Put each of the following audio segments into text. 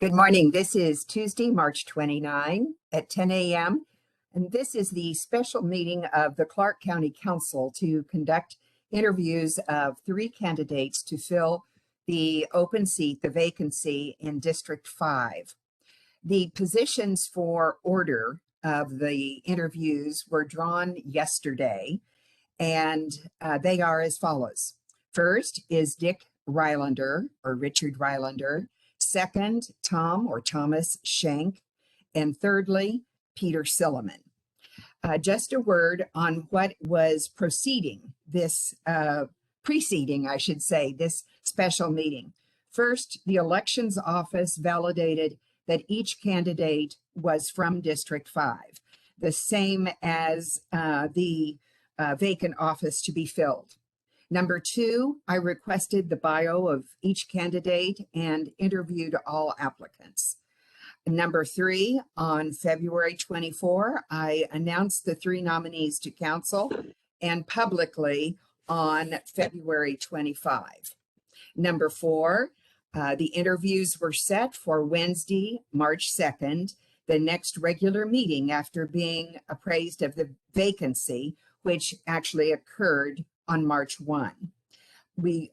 Good morning. This is Tuesday, March 29 at 10 a.m. And this is the special meeting of the Clark County Council to conduct interviews of 3 candidates to fill the open seat, the vacancy in District 5. The positions for order of the interviews were drawn yesterday, and they are as follows. First is Dick Rylander, or Richard Rylander. Second, Tom or Thomas Shank. And thirdly, Peter Silliman. Just a word on what was preceding, this special meeting. First, the elections office validated that each candidate was from District 5, the same as the vacant office to be filled. Number 2, I requested the bio of each candidate and interviewed all applicants. Number 3, on February 24, I announced the 3 nominees to council and publicly on February 25. Number 4, the interviews were set for Wednesday, March 2nd, the next regular meeting after being appraised of the vacancy, which actually occurred on March 1. We,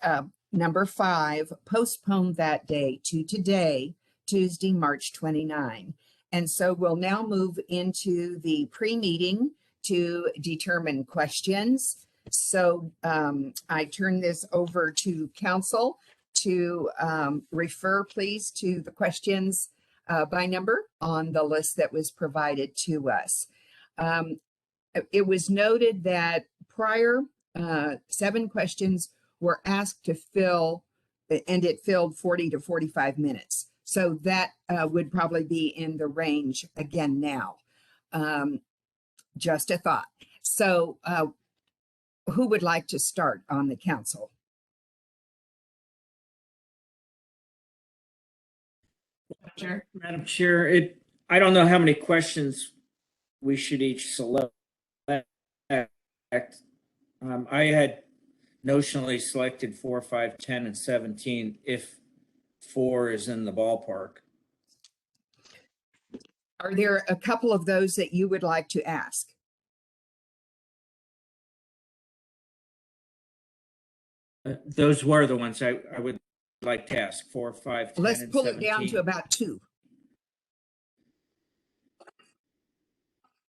number 5, postponed that day to today, Tuesday, March 29. And so we'll now move into the pre-meeting to determine questions. So I turn this over to council to refer, please, to the questions by number on the list that was provided to us. It was noted that prior 7 questions were asked to fill, and it filled 40 to 45 minutes. So that would probably be in the range again now. Just a thought. So who would like to start on the council? Madam Chair, I don't know how many questions we should each select. I had notionally selected 4, 5, 10, and 17 if 4 is in the ballpark. Are there a couple of those that you would like to ask? Those were the ones I would like to ask, 4, 5, 10, Let's and pull 17. it down to about 2.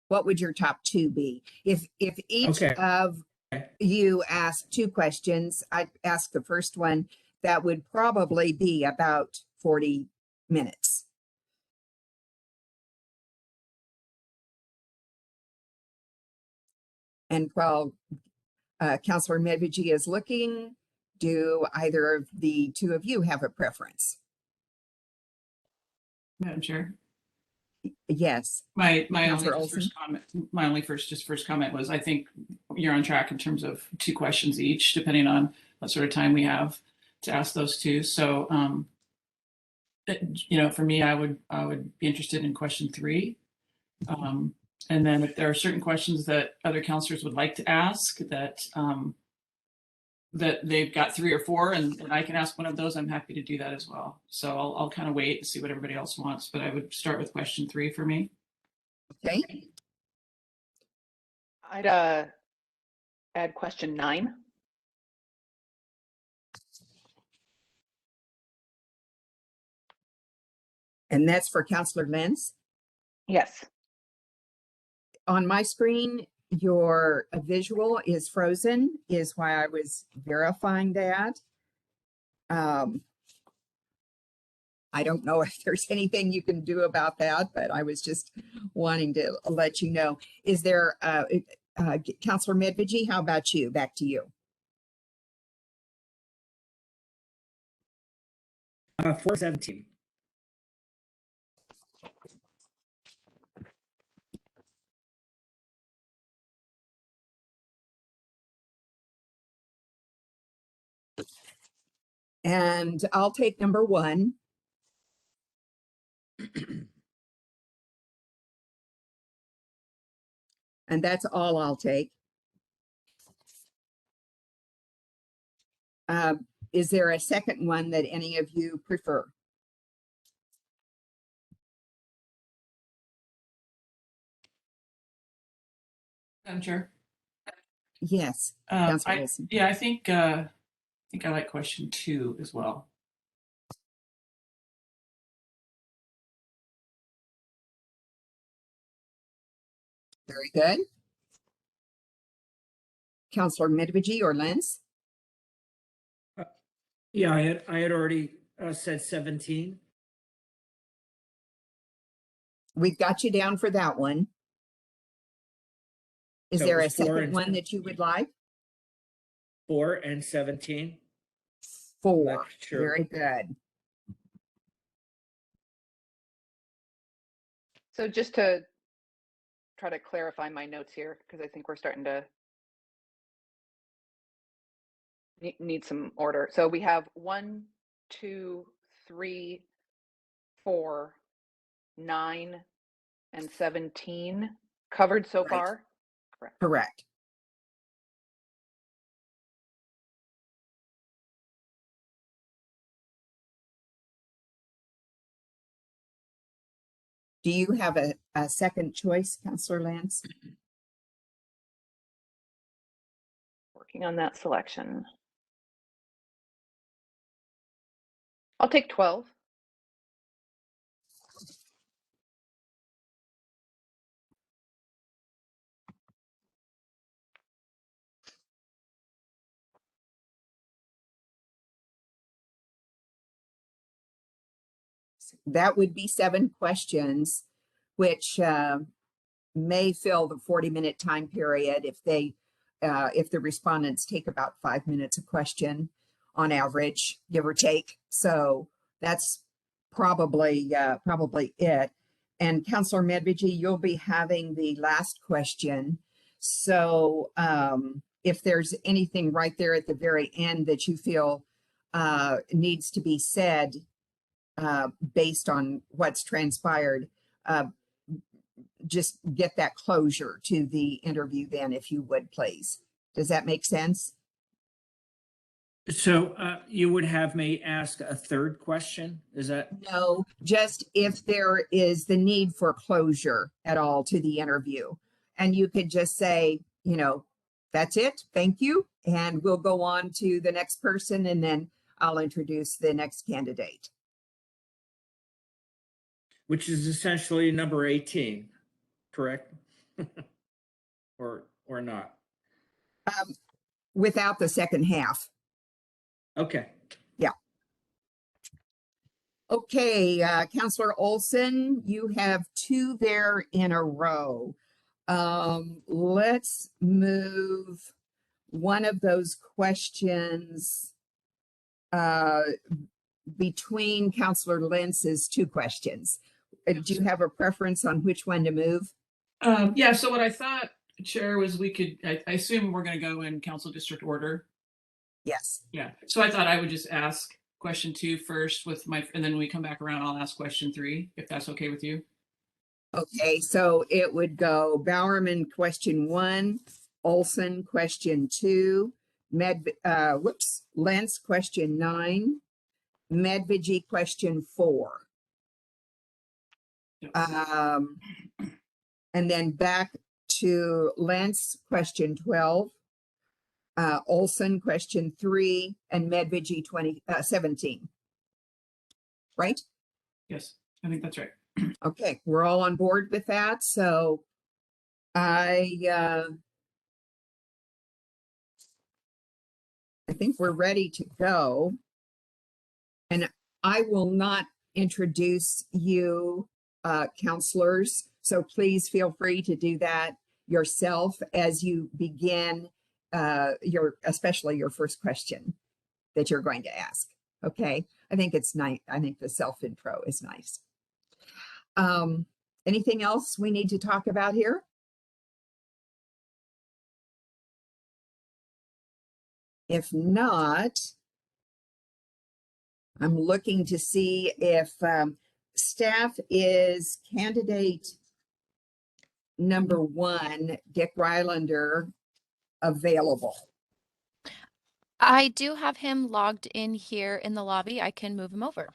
What would your top 2 be? If each of you ask 2 questions, I'd ask the first one, that would probably be about 40 minutes. And while Councilor Medvigi is looking, do either of the 2 of you have a preference? Madam Chair. Yes. My only first comment was, I think you're on track in terms of 2 questions each, depending on what sort of time we have to ask those 2. So, for me, I would be interested in question 3. And then if there are certain questions that other councilors would like to ask that that they've got 3 or 4 and I can ask one of those, I'm happy to do that as well. So I'll kind of wait and see what everybody else wants, but I would start with question 3 for me. Okay. I'd add question 9. And that's for Councilor Lentz? Yes. On my screen, your visual is frozen, is why I was verifying that. I don't know if there's anything you can do about that, but I was just wanting to let you know. Is there, Councilor Medvigi, how about you? Back to you. 417. And I'll take number 1. And that's all I'll take. Is there a second one that any of you prefer? Madam Chair. Yes, Councilor Olson. Yeah, I think I like question 2 as well. Very good. Councilor Medvigi or Lentz? Yeah, I had already said 17. We've got you down for that one. Is So it there a was 4 second and one that you would like? 4 and 17. 4. Not sure. Very good. So just to try to clarify my notes here, because I think we're starting to need some order. So we have 1, 2, 3, 4, 9, and 17 covered so Right. far? Correct. Correct. Do you have a second choice, Councilor Lance? Working on that selection. I'll take 12. That would be 7 questions, which may fill the 40-minute time period if the respondents take about 5 minutes a question on average, give or take. So that's probably it. And Councilor Medvigi, you'll be having the last question. So if there's anything right there at the very end that you feel needs to be said based on what's transpired, just get that closure to the interview then, if you would, please. Does that make sense? So you would have me ask a third question? Is that? No, just if there is the need for closure at all to the interview. And you could just say, that's it, thank you. And we'll go on to the next person, and then I'll introduce the next candidate. Which is essentially number 18, correct? or not? Without the second half. Okay. Yeah. Okay, Councilor Olson, you have 2 there in a row. Let's move one of those questions between Councilor Lentz's 2 questions. Do you have a preference on which one to move? Yeah, so what I thought, Chair, was we could, I assume we're going to go in council district order. Yes. Yeah, so I thought I would just ask question 2 first and then when we come back around, I'll ask question 3, if that's okay with you. Okay, so it would go Bowerman question 1, Olson question 2, Lentz question 9, Medvigi question 4. Yes. And then back to Lentz question 12, Olson question 3, and Medvigi 17. Right? Yes, I think that's right. Okay, we're all on board with that. So I think we're ready to go. And I will not introduce you, counselors. So please feel free to do that yourself as you begin especially your first question that you're going to ask. Okay, I think it's nice. I think the self-intro is nice. Anything else we need to talk about here? If not, I'm looking to see if staff is candidate number 1, Dick Rylander, available. I do have him logged in here in the lobby. I can move him over.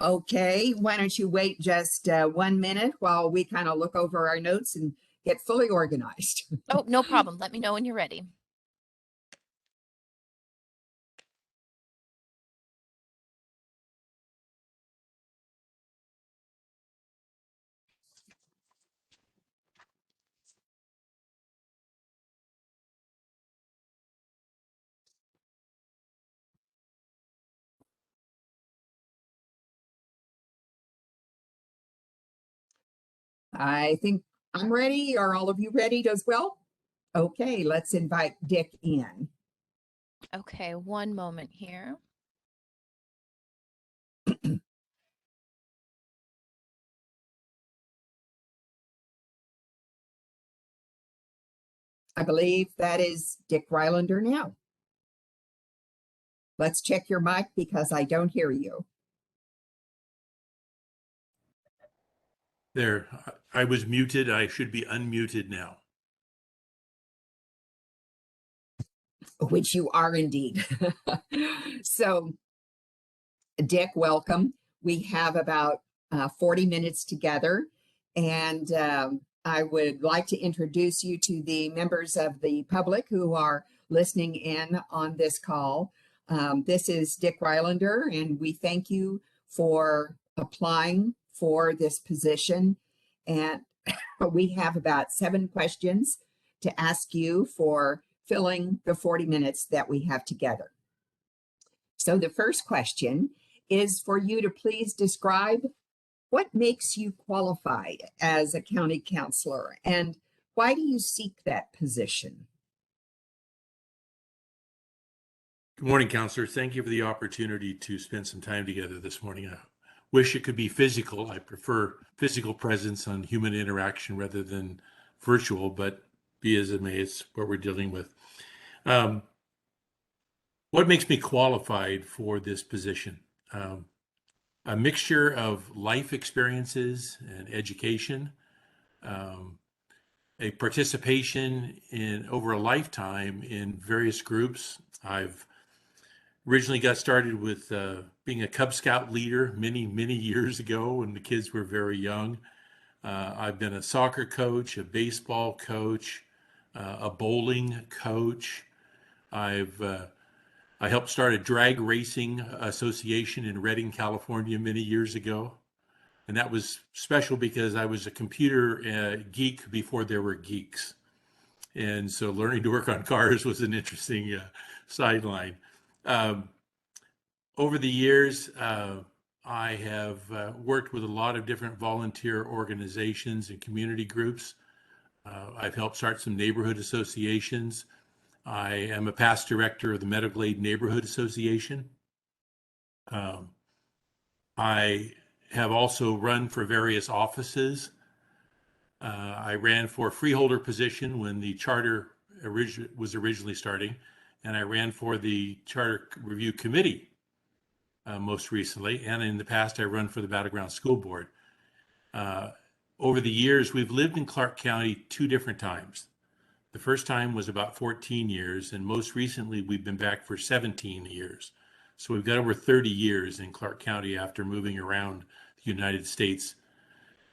Okay, why don't you wait just 1 minute while we kind of look over our notes and get fully organized. Oh, no problem. Let me know when you're ready. I think I'm ready. Are all of you ready as well? Okay, let's invite Dick in. Okay, one moment here. I believe that is Dick Rylander now. Let's check your mic because I don't hear you. There, I was muted. I should be unmuted now. Which you are indeed. So, Dick, welcome. We have about 40 minutes together, and I would like to introduce you to the members of the public who are listening in on this call. This is Dick Rylander, and we thank you for applying for this position. And we have about 7 questions to ask you for filling the 40 minutes that we have together. So the first question is for you to please describe what makes you qualified as a county councilor and why do you seek that position? Good morning, Councillor. Thank you for the opportunity to spend some time together this morning. I wish it could be physical. I prefer physical presence on human interaction rather than virtual, but be as it may, it's what we're dealing with. What makes me qualified for this position? A mixture of life experiences and education, a participation in over a lifetime in various groups. I've originally got started with being a Cub Scout leader many years ago when the kids were very young. I've been a soccer coach, a baseball coach, a bowling coach. I helped start a drag racing association in Redding, California many years ago. And that was special because I was a computer geek before there were geeks. And so learning to work on cars was an interesting sideline. Over the years, I have worked with a lot of different volunteer organizations and community groups. I've helped start some neighborhood associations. I am a past director of the Meadowglade Neighborhood Association. I have also run for various offices. I ran for a freeholder position when the charter was originally starting, and I ran for the Charter Review Committee most recently, and in the past I run for the Battleground School Board. Over the years, we've lived in Clark County 2 different times. The first time was about 14 years, and most recently we've been back for 17 years. So we've got over 30 years in Clark County after moving around the United States.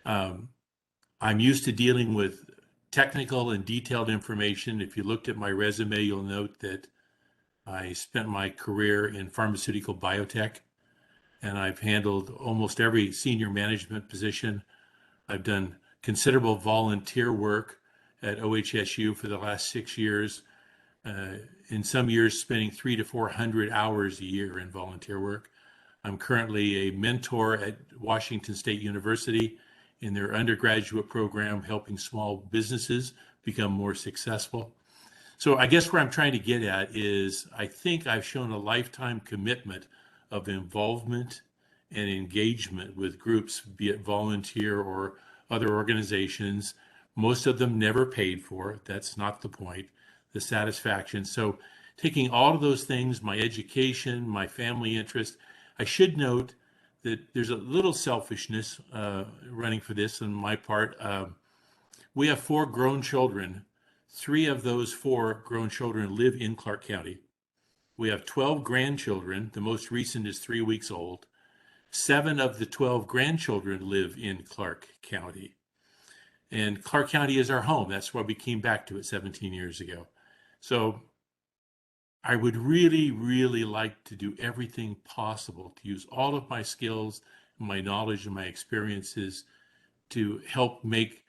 I'm used to dealing with technical and detailed information. If you looked at my resume, you'll note that I spent my career in pharmaceutical biotech, and I've handled almost every senior management position. I've done considerable volunteer work at OHSU for the last 6 years. In some years, spending 300 to 400 hours a year in volunteer work. I'm currently a mentor at Washington State University in their undergraduate program, helping small businesses become more successful. So I guess where I'm trying to get at is I think I've shown a lifetime commitment of involvement and engagement with groups, be it volunteer or other organizations. Most of them never paid for. That's not the point. The satisfaction. So taking all of those things, my education, my family interest, I should note that there's a little selfishness running for this on my part. We have 4 grown children. 3 of those 4 grown children live in Clark County. We have 12 grandchildren. The most recent is 3 weeks old. 7 of the 12 grandchildren live in Clark County. And Clark County is our home. That's why we came back to it 17 years ago. So I would really, really like to do everything possible to use all of my skills, my knowledge, and my experiences to help make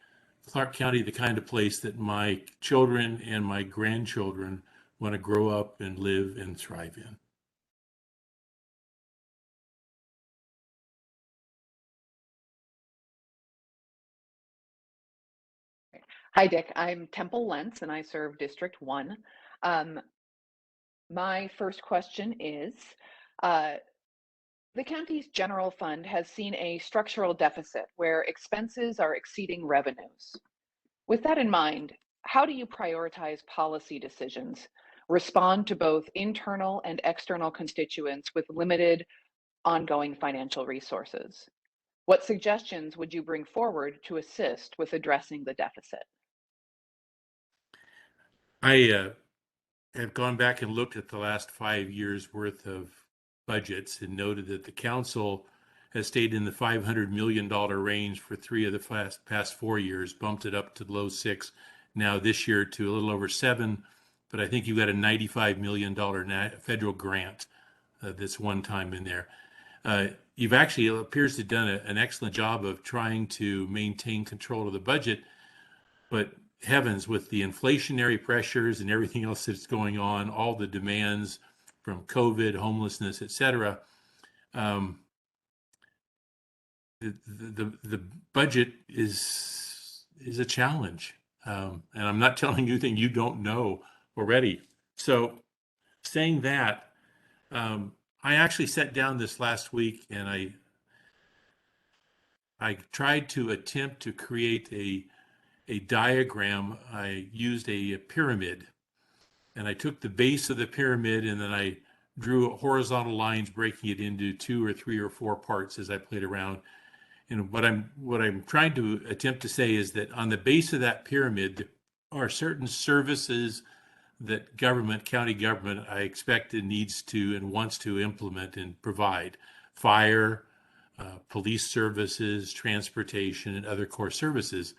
Clark County the kind of place that my children and my grandchildren want to grow up and live and thrive in. Hi, Dick. I'm Temple Lentz, and I serve District 1. My first question is, the county's general fund has seen a structural deficit where expenses are exceeding revenues. With that in mind, how do you prioritize policy decisions, respond to both internal and external constituents with limited ongoing financial resources? What suggestions would you bring forward to assist with addressing the deficit? I have gone back and looked at the last 5 years worth of budgets and noted that the council has stayed in the $500 million range for 3 of the past 4 years, bumped it up to low 6, now this year to a little over 7. But I think you've got a $95 million federal grant that's one time in there. You've actually, it appears to have done an excellent job of trying to maintain control of the budget, but heavens, with the inflationary pressures and everything else that's going on, all the demands from COVID, homelessness, et cetera, the budget is a challenge. And I'm not telling you anything you don't know already. So saying that, I actually sat down this last week and I tried to attempt to create a diagram. I used a pyramid, and I took the base of the pyramid and then I drew horizontal lines breaking it into 2 or 3 or 4 parts as I played around. And what I'm trying to attempt to say is that on the base of that pyramid are certain services that government, county government, I expect it needs to and wants to implement and provide: fire, police services, transportation, and other core services.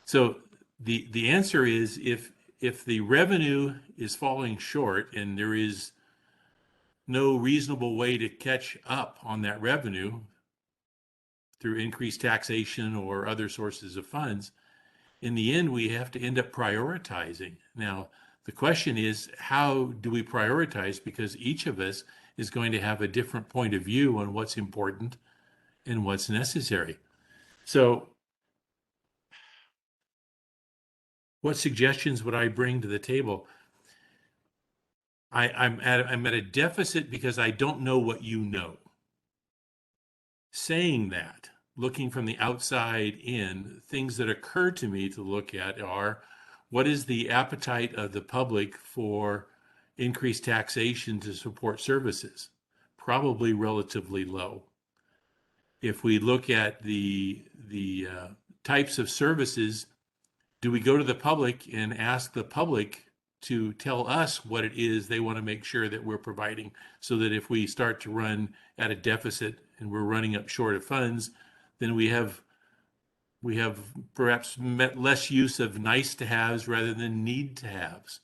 So the answer is, if the revenue is falling short and there is no reasonable way to catch up on that revenue through increased taxation or other sources of funds, in the end, we have to end up prioritizing. Now, the question is, how do we prioritize? Because each of us is going to have a different point of view on what's important and what's necessary. So what suggestions would I bring to the table? I'm at a deficit because I don't know what you know. Saying that, looking from the outside in, things that occur to me to look at are, what is the appetite of the public for increased taxation to support services? Probably relatively low. If we look at the types of services, do we go to the public and ask the public to tell us what it is they want to make sure that we're providing, so that if we start to run at a deficit and we're running up short of funds, then we have perhaps less use of nice to haves rather than need to haves.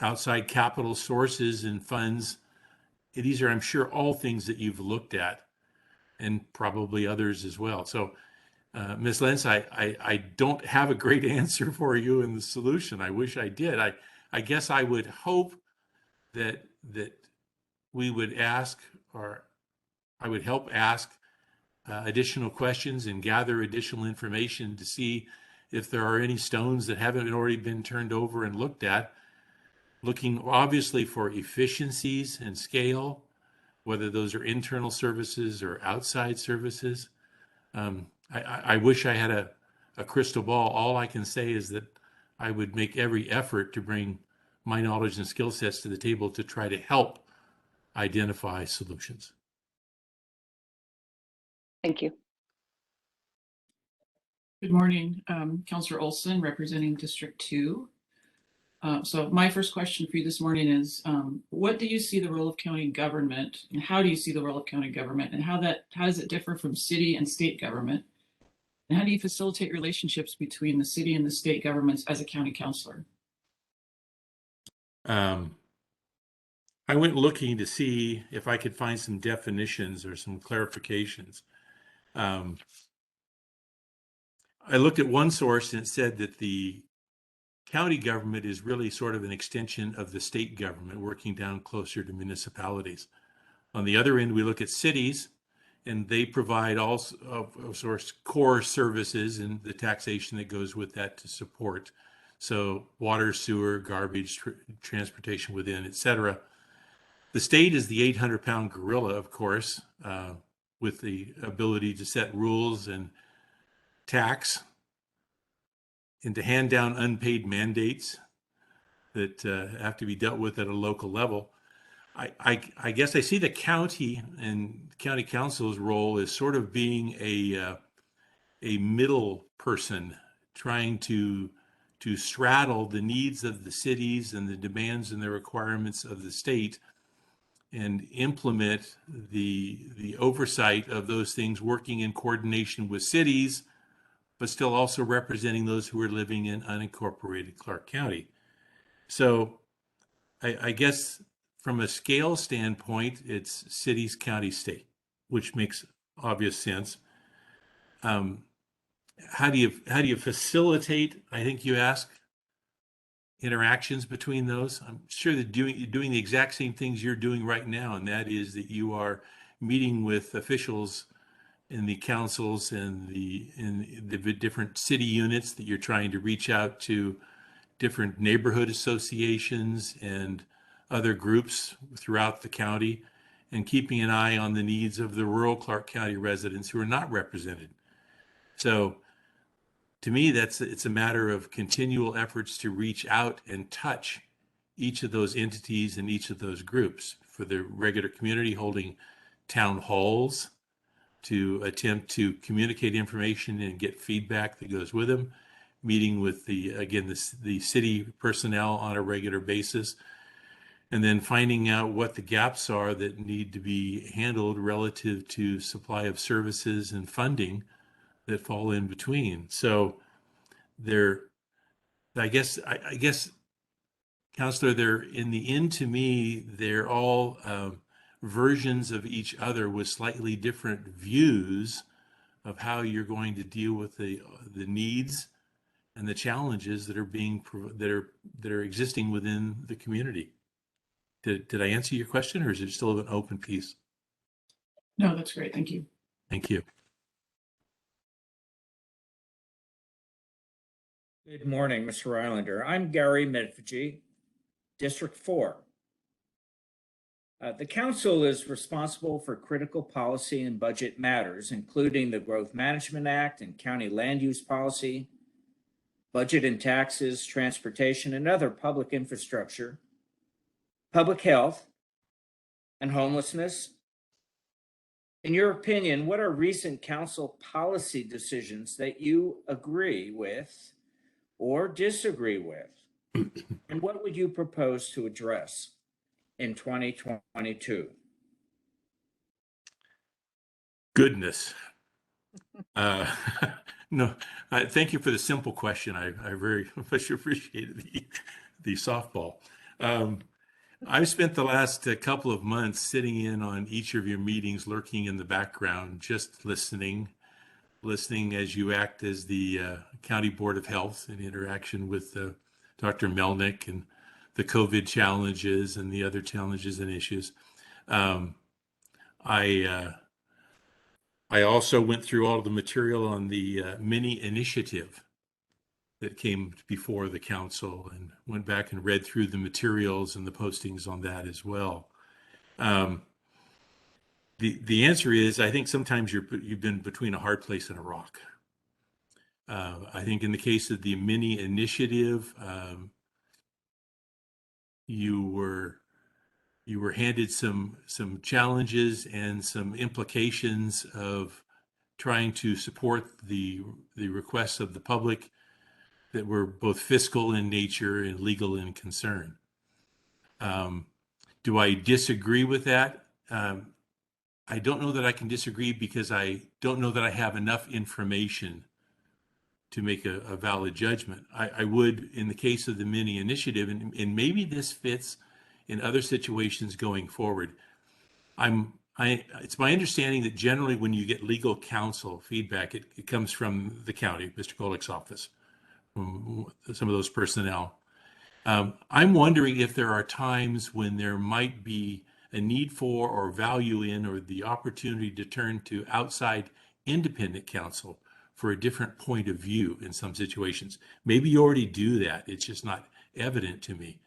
Outside capital sources and funds, these are, I'm sure, all things that you've looked at, and probably others as well. So Ms. Lentz, I don't have a great answer for you in the solution. I wish I did. I guess I would hope that we would ask, or I would help ask additional questions and gather additional information to see if there are any stones that haven't already been turned over and looked at, looking obviously for efficiencies and scale, whether those are internal services or outside services. I wish I had a crystal ball. All I can say is that I would make every effort to bring my knowledge and skill sets to the table to try to help identify solutions. Thank you. Good morning, Councillor Olson, representing District 2. So my first question for you this morning is, what do you see the role of county government, and how do you see the role of county government, and how does it differ from city and state government? And how do you facilitate relationships between the city and the state governments as a county councilor? I went looking to see if I could find some definitions or some clarifications. I looked at one source and it said that the county government is really sort of an extension of the state government, working down closer to municipalities. On the other end, we look at cities, and they provide all sorts of core services and the taxation that goes with that to support. So water, sewer, garbage, transportation within, et cetera. The state is the 800-pound gorilla, of course, with the ability to set rules and tax and to hand down unpaid mandates that have to be dealt with at a local level. I guess I see the county and county council's role as sort of being a middle person trying to straddle the needs of the cities and the demands and the requirements of the state and implement the oversight of those things, working in coordination with cities, but still also representing those who are living in unincorporated Clark County. So I guess from a scale standpoint, it's cities, county, state, which makes obvious sense. How do you facilitate, I think you ask, interactions between those? I'm sure that you're doing the exact same things you're doing right now, and that is that you are meeting with officials in the councils and in the different city units, that you're trying to reach out to different neighborhood associations and other groups throughout the county, and keeping an eye on the needs of the rural Clark County residents who are not represented. So to me, it's a matter of continual efforts to reach out and touch each of those entities and each of those groups. For the regular community, holding town halls to attempt to communicate information and get feedback that goes with them, meeting with the city personnel on a regular basis, and then finding out what the gaps are that need to be handled relative to supply of services and funding that fall in between. So I guess, Councilor, in the end, to me, they're all versions of each other with slightly different views of how you're going to deal with the needs and the challenges that are existing within the community. Did I answer your question, or is it still an open piece? No, that's great. Thank you. Thank you. Good morning, Mr. Rylander. I'm Gary Medfiji, District 4. The council is responsible for critical policy and budget matters, including the Growth Management Act and county land use policy, budget and taxes, transportation, and other public infrastructure, public health, and homelessness. In your opinion, what are recent council policy decisions that you agree with or disagree with? And what would you propose to address in 2022? Goodness. No, thank you for the simple question. I very much appreciated the softball. I've spent the last couple of months sitting in on each of your meetings, lurking in the background, just listening as you act as the County Board of Health in interaction with Dr. Melnick and the COVID challenges and the other challenges and issues. I also went through all of the material on the mini initiative that came before the council, and went back and read through the materials and the postings on that as well. The answer is, I think sometimes you've been between a hard place and a rock. I think in the case of the mini initiative, you were handed some challenges and some implications of trying to support the requests of the public that were both fiscal in nature and legal in concern. Do I disagree with that? I don't know that I can disagree, because I don't know that I have enough information to make a valid judgment. I would, in the case of the mini initiative, and maybe this fits in other situations going forward. It's my understanding that generally when you get legal counsel feedback, it comes from the county, Mr. Golick's office, from some of those personnel. I'm wondering if there are times when there might be a need for or value in or the opportunity to turn to outside independent counsel for a different point of view in some situations. Maybe you already do that. It's just not evident to me.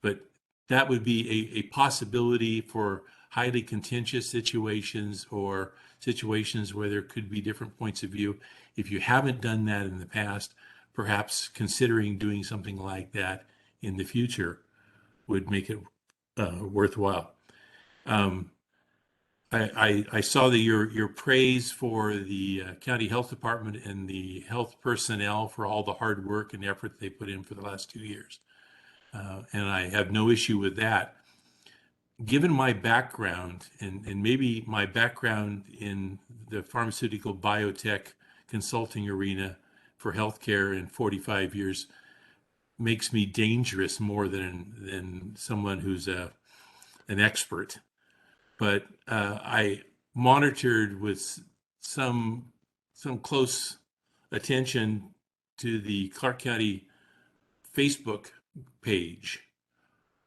But that would be a possibility for highly contentious situations or situations where there could be different points of view. If you haven't done that in the past, perhaps considering doing something like that in the future would make it worthwhile. I saw that your praise for the county health department and the health personnel for all the hard work and effort they put in for the last 2 years. And I have no issue with that. Given my background and maybe my background in the pharmaceutical biotech consulting arena for healthcare in 45 years makes me dangerous more than someone who's an expert. But I monitored with some close attention to the Clark County Facebook page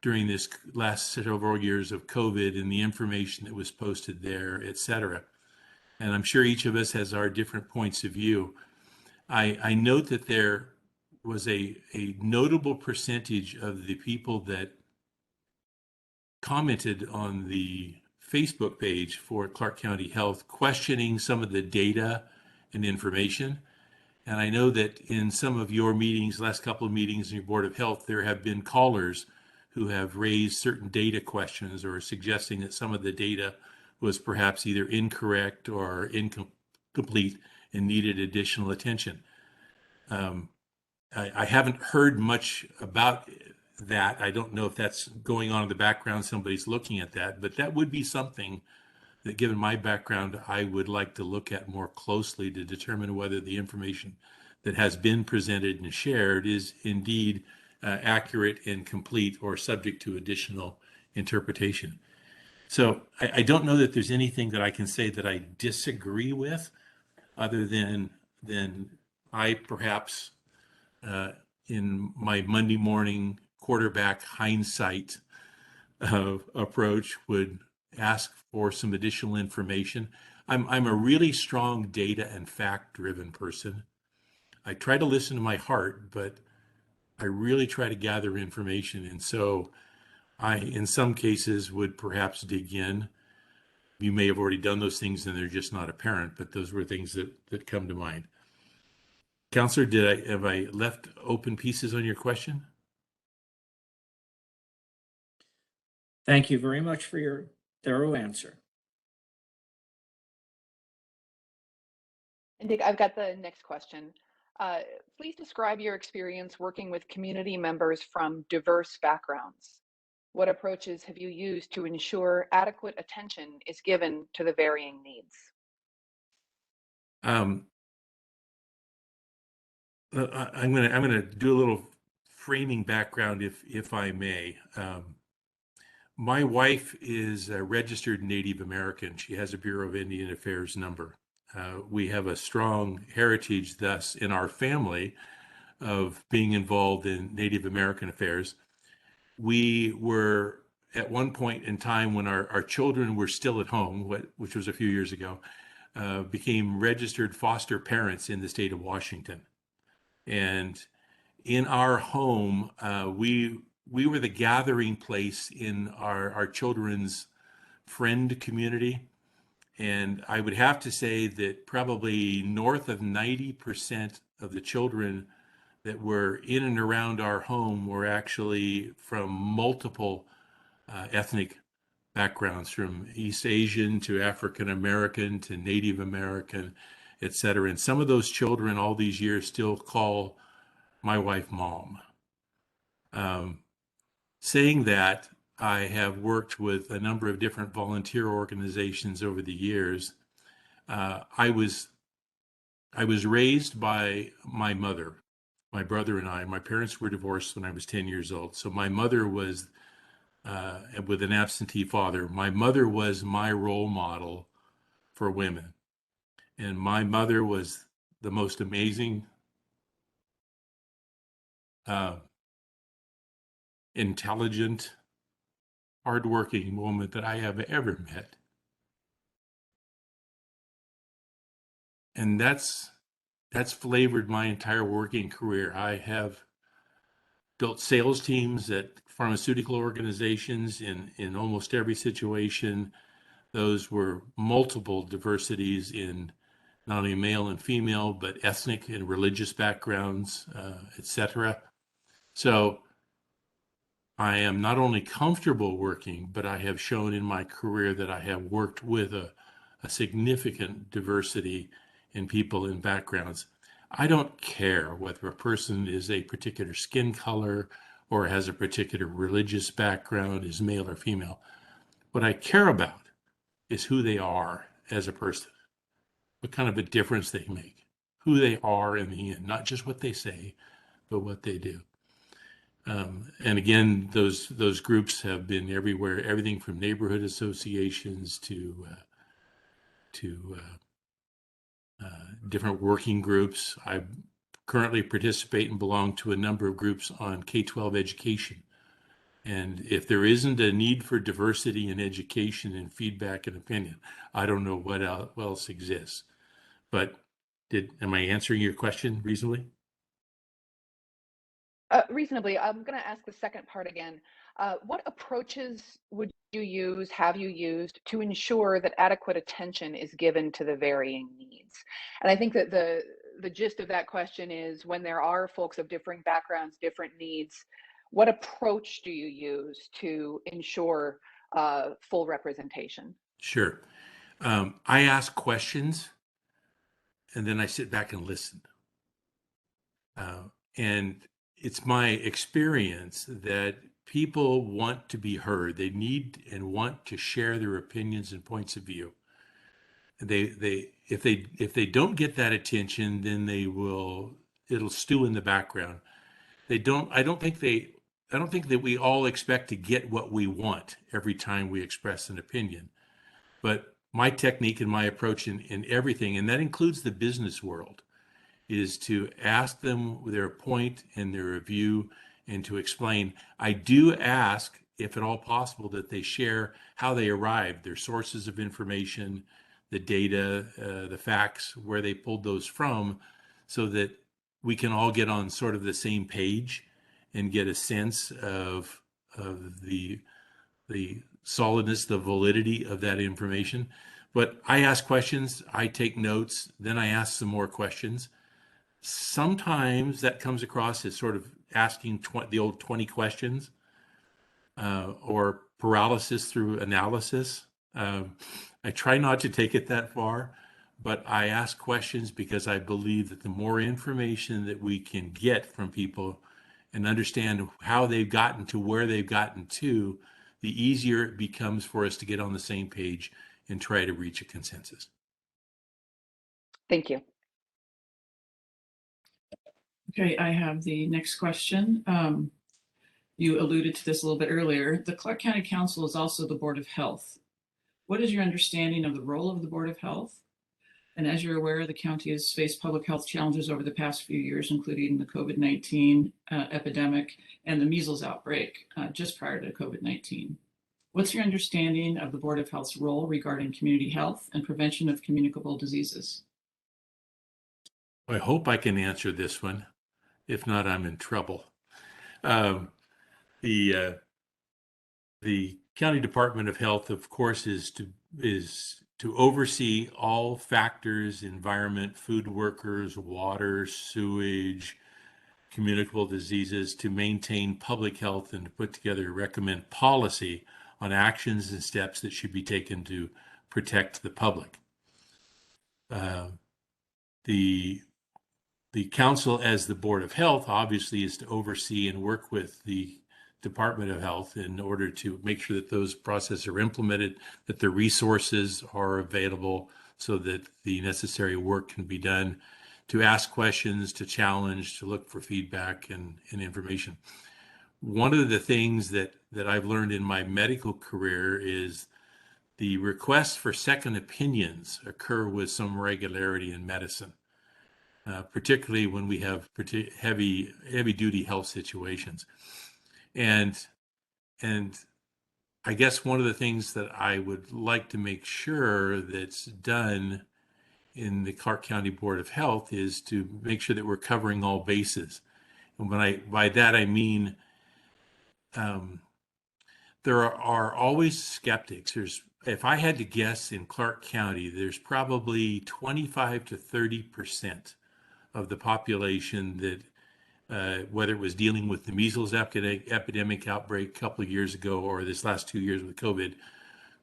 during this last several years of COVID and the information that was posted there, et cetera. And I'm sure each of us has our different points of view. I note that there was a notable percentage of the people that commented on the Facebook page for Clark County Health questioning some of the data and information. And I know that in some of your meetings, last couple of meetings in your Board of Health, there have been callers who have raised certain data questions or suggesting that some of the data was perhaps either incorrect or incomplete and needed additional attention. I haven't heard much about that. I don't know if that's going on in the background, somebody's looking at that, but that would be something that, given my background, I would like to look at more closely to determine whether the information that has been presented and shared is indeed accurate and complete or subject to additional interpretation. So I don't know that there's anything that I can say that I disagree with, other than I perhaps in my Monday morning quarterback hindsight approach would ask for some additional information. I'm a really strong data and fact driven person. I try to listen to my heart, but I really try to gather information. And so I, in some cases, would perhaps dig in. You may have already done those things and they're just not apparent, but those were things that come to mind. Councillor, have I left open pieces on your question? Thank you very much for your thorough answer. And Dick, I've got the next question. Please describe your experience working with community members from diverse backgrounds. What approaches have you used to ensure adequate attention is given to the varying needs? I'm gonna do a little framing background, if I may. My wife is a registered Native American. She has a Bureau of Indian Affairs number. We have a strong heritage, thus, in our family of being involved in Native American affairs. We were, at one point in time when our children were still at home, which was a few years ago, became registered foster parents in the state of Washington. And in our home, we were the gathering place in our children's friend community. And I would have to say that probably north of 90% of the children that were in and around our home were actually from multiple ethnic backgrounds, from East Asian to African American to Native American, et cetera. And some of those children all these years still call my wife Mom. Saying that, I have worked with a number of different volunteer organizations over the years. I was I was raised by my mother, my brother and I. My parents were divorced when I was 10 years old. So my mother was with an absentee father. My mother was my role model for women. And my mother was the most amazing, intelligent, hardworking woman that I have ever met. And that's flavored my entire working career. I have built sales teams at pharmaceutical organizations in almost every situation. Those were multiple diversities in not only male and female, but ethnic and religious backgrounds, etc. So I am not only comfortable working, but I have shown in my career that I have worked with a significant diversity in people and backgrounds. I don't care whether a person is a particular skin color or has a particular religious background, is male or female. What I care about is who they are as a person, what kind of a difference they make, who they are in the end, not just what they say, but what they do. And again, those groups have been everywhere, everything from neighborhood associations to different working groups. I currently participate and belong to a number of groups on K-12 education. And if there isn't a need for diversity in education and feedback and opinion, I don't know what else exists. But am I answering your question reasonably? Reasonably. I'm going to ask the second part again. What approaches would you use, have you used, to ensure that adequate attention is given to the varying needs? And I think that the gist of that question is, when there are folks of differing backgrounds, different needs, what approach do you use to ensure full representation? Sure. I ask questions and then I sit back and listen. And it's my experience that people want to be heard. They need and want to share their opinions and points of view. If they don't get that attention, then it'll stew in the background. I don't think that we all expect to get what we want every time we express an opinion. But my technique and my approach in everything, and that includes the business world, is to ask them their point and their view and to explain. I do ask, if at all possible, that they share how they arrived, their sources of information, the data, the facts, where they pulled those from, so that we can all get on sort of the same page and get a sense of the solidness, the validity of that information. But I ask questions, I take notes, then I ask some more questions. Sometimes that comes across as sort of asking the old 20 questions or paralysis through analysis. I try not to take it that far, but I ask questions because I believe that the more information that we can get from people and understand how they've gotten to where they've gotten to, the easier it becomes for us to get on the same page and try to reach a consensus. Thank you. Okay, I have the next question. You alluded to this a little bit earlier. The Clark County Council is also the Board of Health. What is your understanding of the role of the Board of Health? And as you're aware, the county has faced public health challenges over the past few years, including the COVID-19 epidemic and the measles outbreak just prior to COVID-19. What's your understanding of the Board of Health's role regarding community health and prevention of communicable diseases? I hope I can answer this one. If not, I'm in trouble. The County Department of Health, of course, is to oversee all factors: environment, food workers, water, sewage, communicable diseases, to maintain public health and to put together, recommend policy on actions and steps that should be taken to protect the public. The council, as the Board of Health, obviously is to oversee and work with the Department of Health in order to make sure that those processes are implemented, that the resources are available so that the necessary work can be done. to ask questions, to challenge, to look for feedback and information. One of the things that I've learned in my medical career is the requests for second opinions occur with some regularity in medicine, particularly when we have heavy duty health situations. And I guess one of the things that I would like to make sure that's done in the Clark County Board of Health is to make sure that we're covering all bases. And by that I mean there are always skeptics. If I had to guess in Clark County, there's probably 25 to 30% of the population that, whether it was dealing with the measles epidemic outbreak a couple of years ago or this last 2 years with COVID,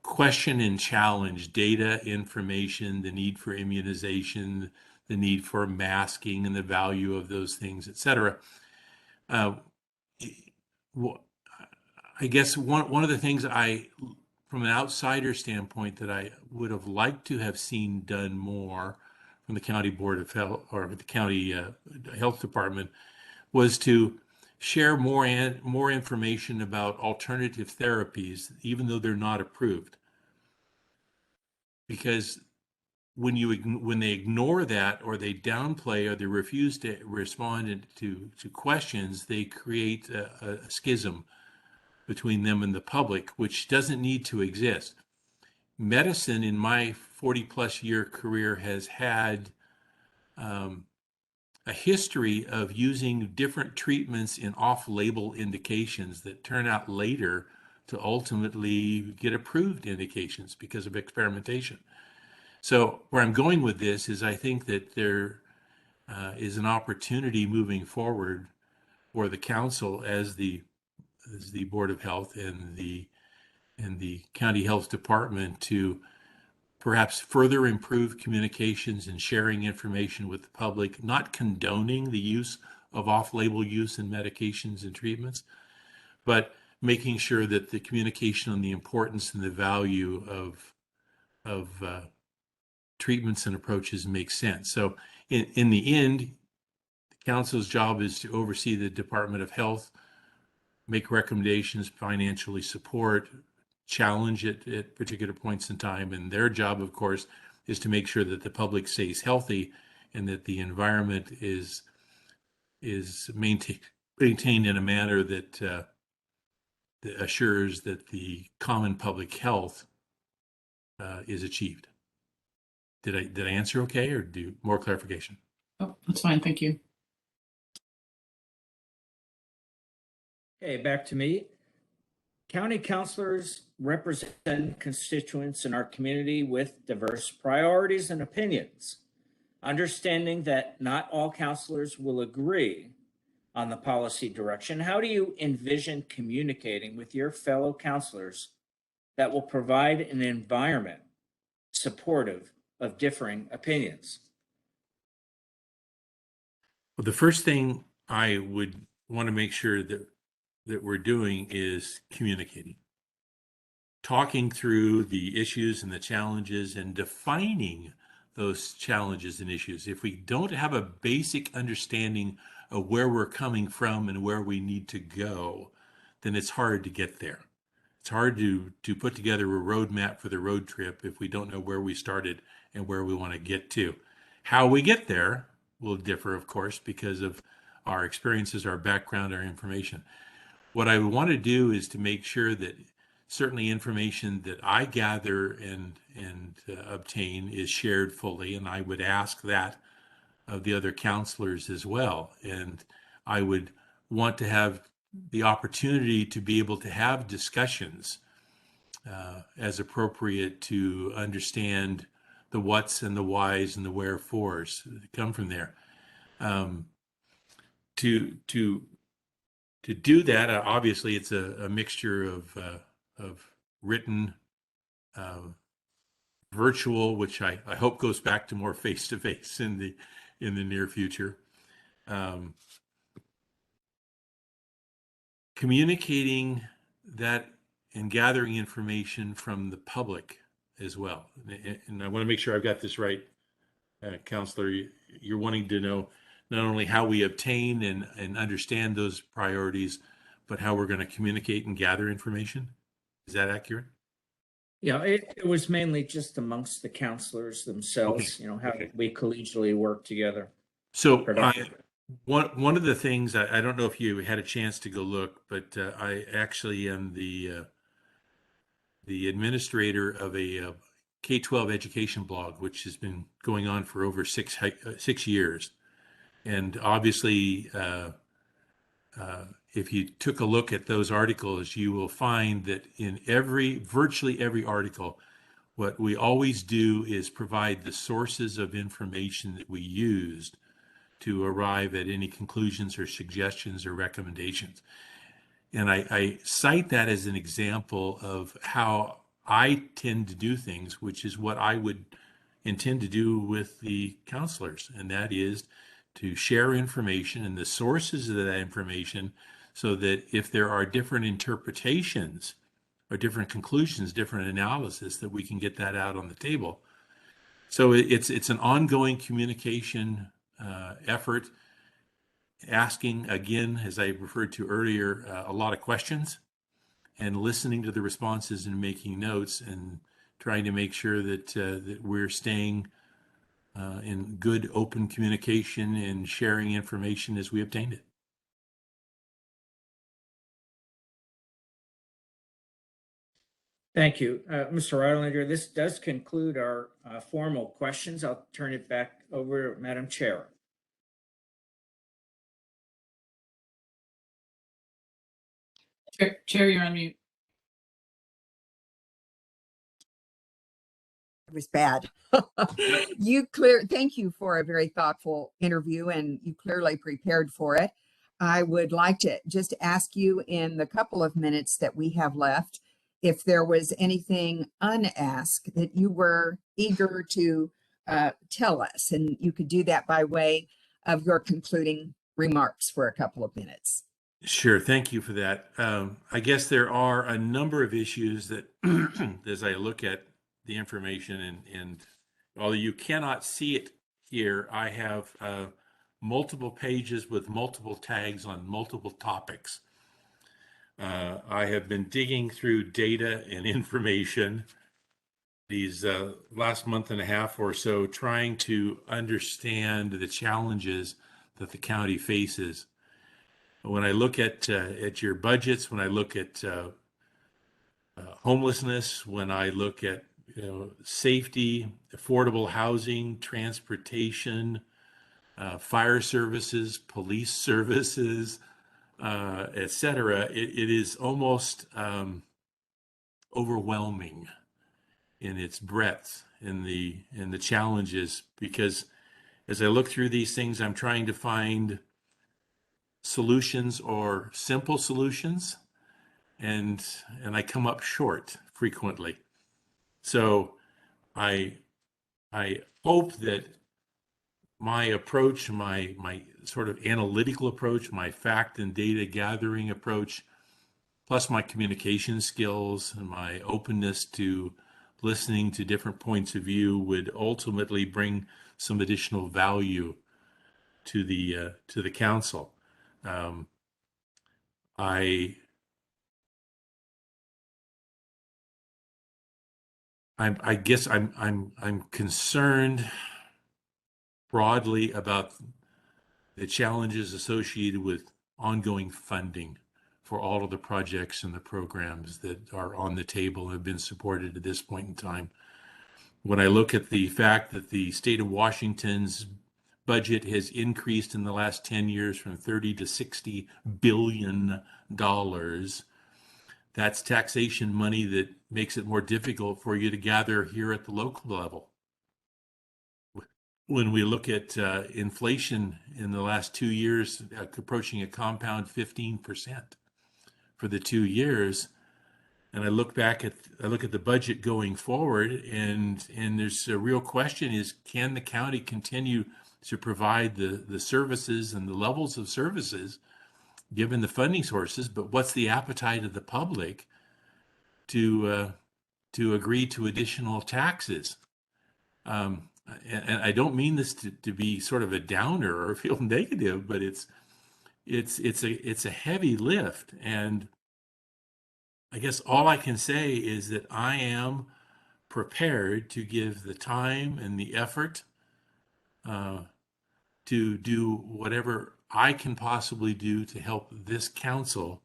question and challenge data, information, the need for immunization, the need for masking and the value of those things, et cetera. I guess one of the things from an outsider standpoint, that I would have liked to have seen done more from the County Board of Health or the County Health Department was to share more information about alternative therapies, even though they're not approved. Because when they ignore that, or they downplay, or they refuse to respond to questions, they create a schism between them and the public, which doesn't need to exist. Medicine, in my 40-plus year career, has had a history of using different treatments in off-label indications that turn out later to ultimately get approved indications because of experimentation. So where I'm going with this is I think that there is an opportunity moving forward for the council as the Board of Health and the County Health Department to perhaps further improve communications and sharing information with the public, not condoning the use of off-label use in medications and treatments, but making sure that the communication on the importance and the value of treatments and approaches makes sense. So in the end, the council's job is to oversee the Department of Health, make recommendations, financially support, challenge it at particular points in time. And their job, of course, is to make sure that the public stays healthy and that the environment is maintained in a manner that assures that the common public health is achieved. Did I answer okay, or do more clarification? Oh, that's fine. Thank you. Okay, back to me. County councilors represent constituents in our community with diverse priorities and opinions. Understanding that not all councilors will agree on the policy direction, how do you envision communicating with your fellow councilors that will provide an environment supportive of differing opinions? Well, the first thing I would want to make sure that we're doing is communicating, talking through the issues and the challenges and defining those challenges and issues. If we don't have a basic understanding of where we're coming from and where we need to go, then it's hard to get there. It's hard to put together a roadmap for the road trip if we don't know where we started and where we want to get to. How we get there will differ, of course, because of our experiences, our background, our information. What I want to do is to make sure that certainly information that I gather and obtain is shared fully, and I would ask that of the other counselors as well. And I would want to have the opportunity to be able to have discussions as appropriate to understand the whats and the whys and the wherefores that come from there. To do that, obviously, it's a mixture of written, virtual, which I hope goes back to more face-to-face in the near future. Communicating that and gathering information from the public as well. And I want to make sure I've got this right. Councillor, you're wanting to know not only how we obtain and understand those priorities, but how we're going to communicate and gather information. Is that accurate? Yeah, it was mainly just amongst the councilors themselves, Okay. you know, how Okay. we collegially work together. So Productive. one of the things, I don't know if you had a chance to go look, but I actually am the administrator of a K-12 education blog, which has been going on for over 6 years. And obviously, if you took a look at those articles, you will find that in virtually every article, what we always do is provide the sources of information that we used to arrive at any conclusions or suggestions or recommendations. And I cite that as an example of how I tend to do things, which is what I would intend to do with the counselors, and that is to share information and the sources of that information so that if there are different interpretations or different conclusions, different analysis, that we can get that out on the table. So it's an ongoing communication effort, asking, again, as I referred to earlier, a lot of questions and listening to the responses and making notes and trying to make sure that we're staying in good open communication and sharing information as we obtained it. Thank you, Mr. Reitlinger. This does conclude our formal questions. I'll turn it back over to Madam Chair. Chair, you're on mute. It was bad. Thank you for a very thoughtful interview, and you clearly prepared for it. I would like to just ask you in the couple of minutes that we have left, if there was anything unasked that you were eager to tell us, and you could do that by way of your concluding remarks for a couple of minutes. Sure, thank you for that. I guess there are a number of issues that, as I look at the information, and although you cannot see it here, I have multiple pages with multiple tags on multiple topics. I have been digging through data and information these last month and a half or so, trying to understand the challenges that the county faces. When I look at your budgets, when I look at homelessness, when I look at safety, affordable housing, transportation, fire services, police services, etc., it is almost overwhelming in its breadth and the challenges, because as I look through these things, I'm trying to find solutions or simple solutions, and I come up short frequently. So I hope that my approach, my sort of analytical approach, my fact and data gathering approach, plus my communication skills and my openness to listening to different points of view would ultimately bring some additional value to the council. I guess I'm concerned broadly about the challenges associated with ongoing funding for all of the projects and the programs that are on the table and have been supported at this point in time. When I look at the fact that the state of Washington's budget has increased in the last 10 years from 30 to 60 billion dollars, that's taxation money that makes it more difficult for you to gather here at the local level. When we look at inflation in the last 2 years, approaching a compound 15% for the 2 years, and I look at the budget going forward, and there's a real question: is can the county continue to provide the services and the levels of services given the funding sources? But what's the appetite of the public to agree to additional taxes? and I don't mean this to be sort of a downer or feel negative, but it's a heavy lift. And I guess all I can say is that I am prepared to give the time and the effort to do whatever I can possibly do to help this council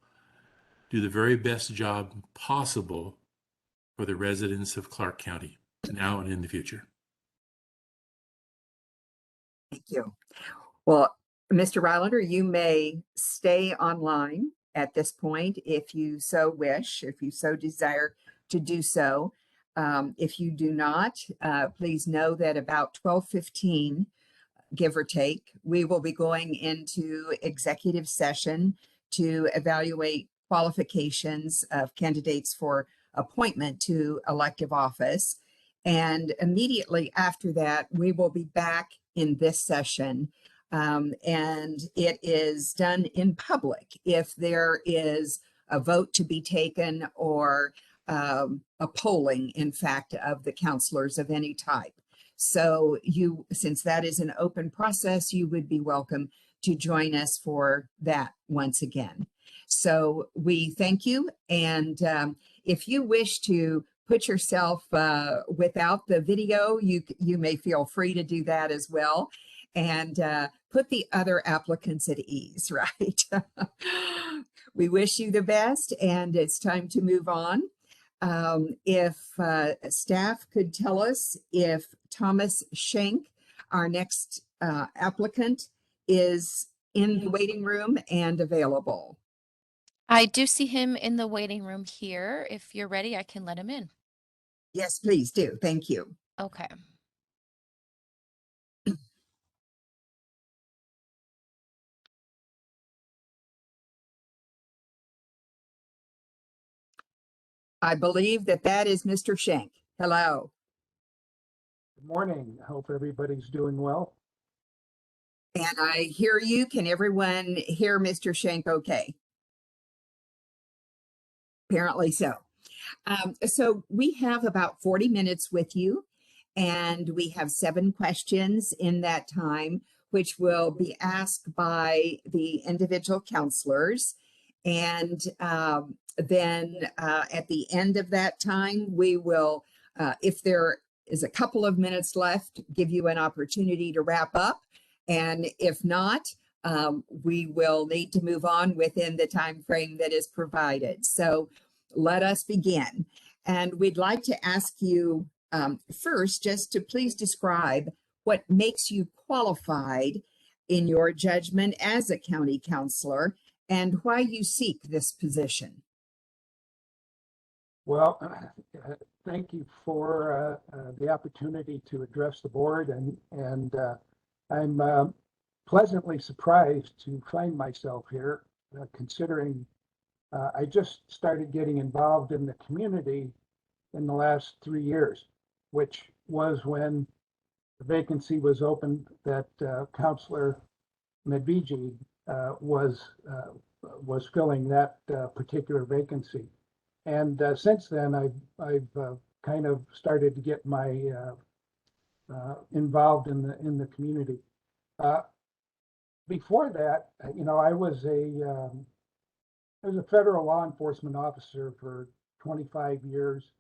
do the very best job possible for the residents of Clark County now and in the future. Thank you. Well, Mr. Rylander, you may stay online at this point if you so wish, if you so desire to do so. If you do not, please know that about 12:15, give or take, we will be going into executive session to evaluate qualifications of candidates for appointment to elective office. And immediately after that, we will be back in this session. And it is done in public if there is a vote to be taken or a polling, in fact, of the councilors of any type. So since that is an open process, you would be welcome to join us for that once again. So we thank you. And if you wish to put yourself without the video, you may feel free to do that as well. And put the other applicants at ease, right? We wish you the best, and it's time to move on. If staff could tell us if Thomas Shank, our next applicant, is in the waiting room and available. I do see him in the waiting room here. If you're ready, I can let him in. Yes, please do. Thank you. Okay. I believe that is Mr. Shank. Hello. Good morning. I hope everybody's doing well. And I hear you. Can everyone hear Mr. Shank okay? Apparently so. So we have about 40 minutes with you, and we have 7 questions in that time, which will be asked by the individual counselors. And then at the end of that time, we will, if there is a couple of minutes left, give you an opportunity to wrap up. And if not, we will need to move on within the time frame that is provided. So let us begin. And we'd like to ask you first just to please describe what makes you qualified in your judgment as a county councilor and why you seek this position. Well, thank you for the opportunity to address the board, and I'm pleasantly surprised to find myself here, considering I just started getting involved in the community in the last 3 years, which was when the vacancy was opened that Councilor Envision was filling that particular vacancy. And since then, I've kind of started to get my involved in the community. Before that, you know, I was a federal law enforcement officer for 25 years.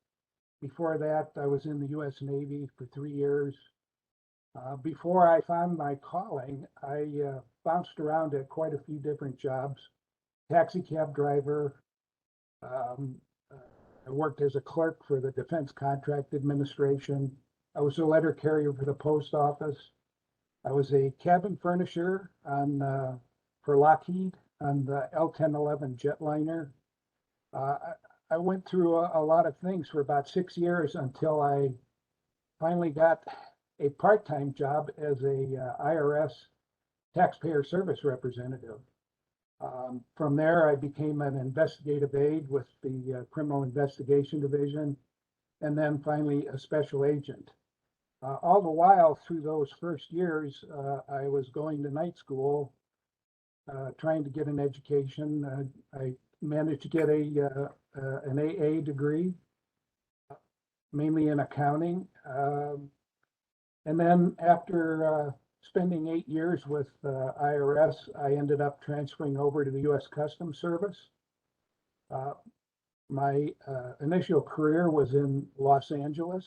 Before that, I was in the U.S. Navy for 3 years. Before I found my calling, I bounced around at quite a few different jobs. Taxi cab driver. I worked as a clerk for the Defense Contract Administration. I was a letter carrier for the post office. I was a cabin furnisher for Lockheed on the L-1011 jetliner. I went through a lot of things for about 6 years until I finally got a part-time job as a IRS taxpayer service representative. From there, I became an investigative aide with the Criminal Investigation Division, and then finally a special agent. All the while through those first years, I was going to night school, trying to get an education. I managed to get an AA degree, mainly in accounting. And then after spending 8 years with IRS, I ended up transferring over to the U.S. Customs Service. My initial career was in Los Angeles.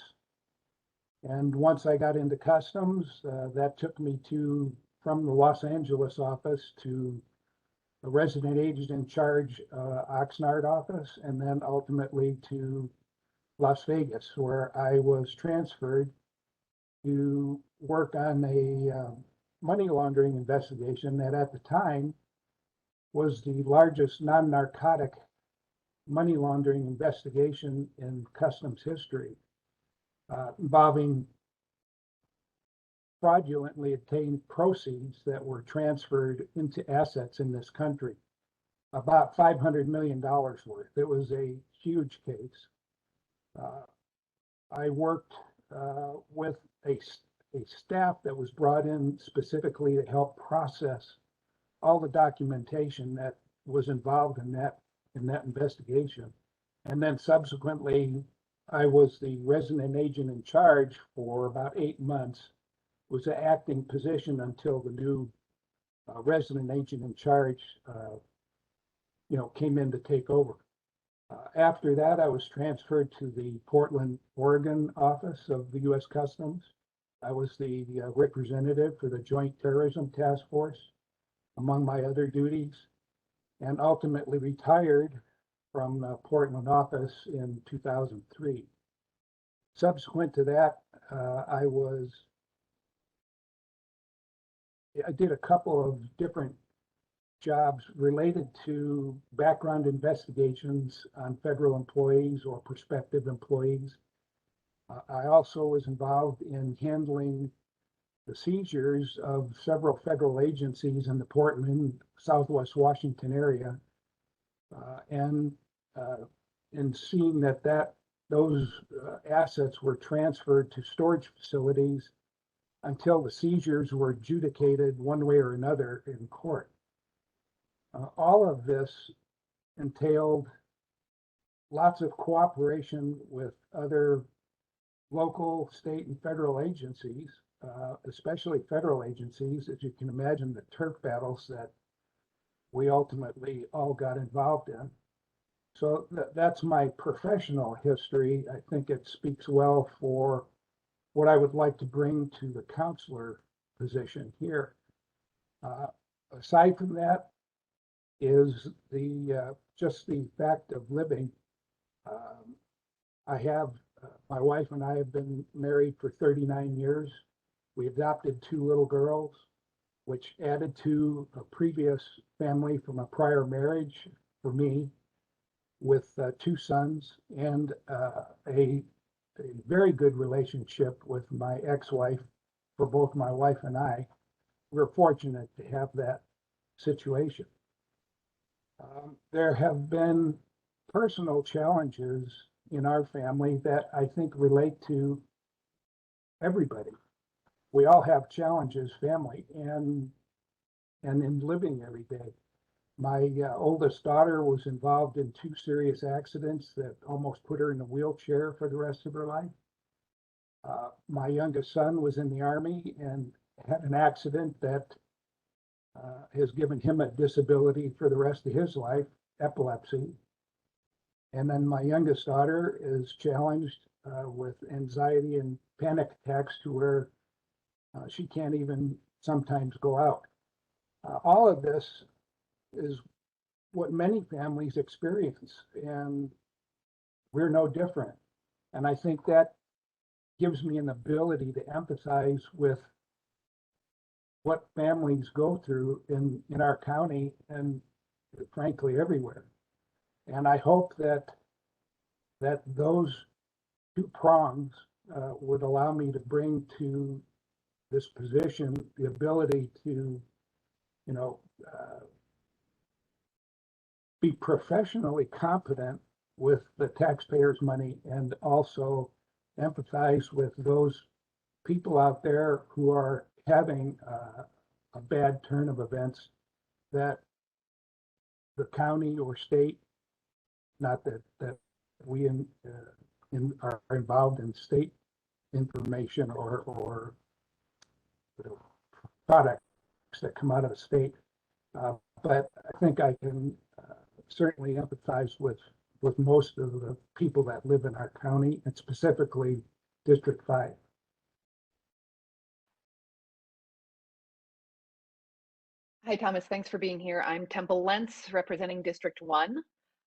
And once I got into customs, that took me from the Los Angeles office to a resident agent in charge Oxnard office, and then ultimately to Las Vegas, where I was transferred to work on a money laundering investigation that at the time was the largest non-narcotic money laundering investigation in customs history, involving fraudulently obtained proceeds that were transferred into assets in this country, about $500 million worth. It was a huge case. I worked with a staff that was brought in specifically to help process all the documentation that was involved in that investigation. And then subsequently, I was the resident agent in charge for about 8 months. It was an acting position until the new resident agent in charge, came in to take over. After that, I was transferred to the Portland, Oregon office of the U.S. Customs. I was the representative for the Joint Terrorism Task Force, among my other duties, and ultimately retired from the Portland office in 2003. Subsequent to that, I did a couple of different jobs related to background investigations on federal employees or prospective employees. I also was involved in handling the seizures of several federal agencies in the Portland, Southwest Washington area, and in seeing that those assets were transferred to storage facilities until the seizures were adjudicated one way or another in court. All of this entailed lots of cooperation with other local, state, and federal agencies, especially federal agencies. As you can imagine, the turf battles that we ultimately all got involved in. So that's my professional history. I think it speaks well for what I would like to bring to the counselor position here. Aside from that is just the fact of living. My wife and I have been married for 39 years. We adopted 2 little girls, which added to a previous family from a prior marriage for me, with 2 sons and a very good relationship with my ex-wife for both my wife and I. We're fortunate to have that situation. There have been personal challenges in our family that I think relate to everybody. We all have challenges, family, and in living every day. My oldest daughter was involved in 2 serious accidents that almost put her in a wheelchair for the rest of her life. My youngest son was in the Army and had an accident that has given him a disability for the rest of his life, epilepsy. And then my youngest daughter is challenged with anxiety and panic attacks to where she can't even sometimes go out. All of this is what many families experience, and we're no different. And I think that gives me an ability to empathize with what families go through in our county and frankly everywhere. And I hope that those 2 prongs would allow me to bring to this position the ability to, be professionally competent with the taxpayers' money and also empathize with those people out there who are having a bad turn of events that the county or state, not that we are involved in state information or the products that come out of the state. But I think I can certainly empathize with most of the people that live in our county, and specifically District 5. Hi, Thomas. Thanks for being here. I'm Temple Lentz, representing District 1.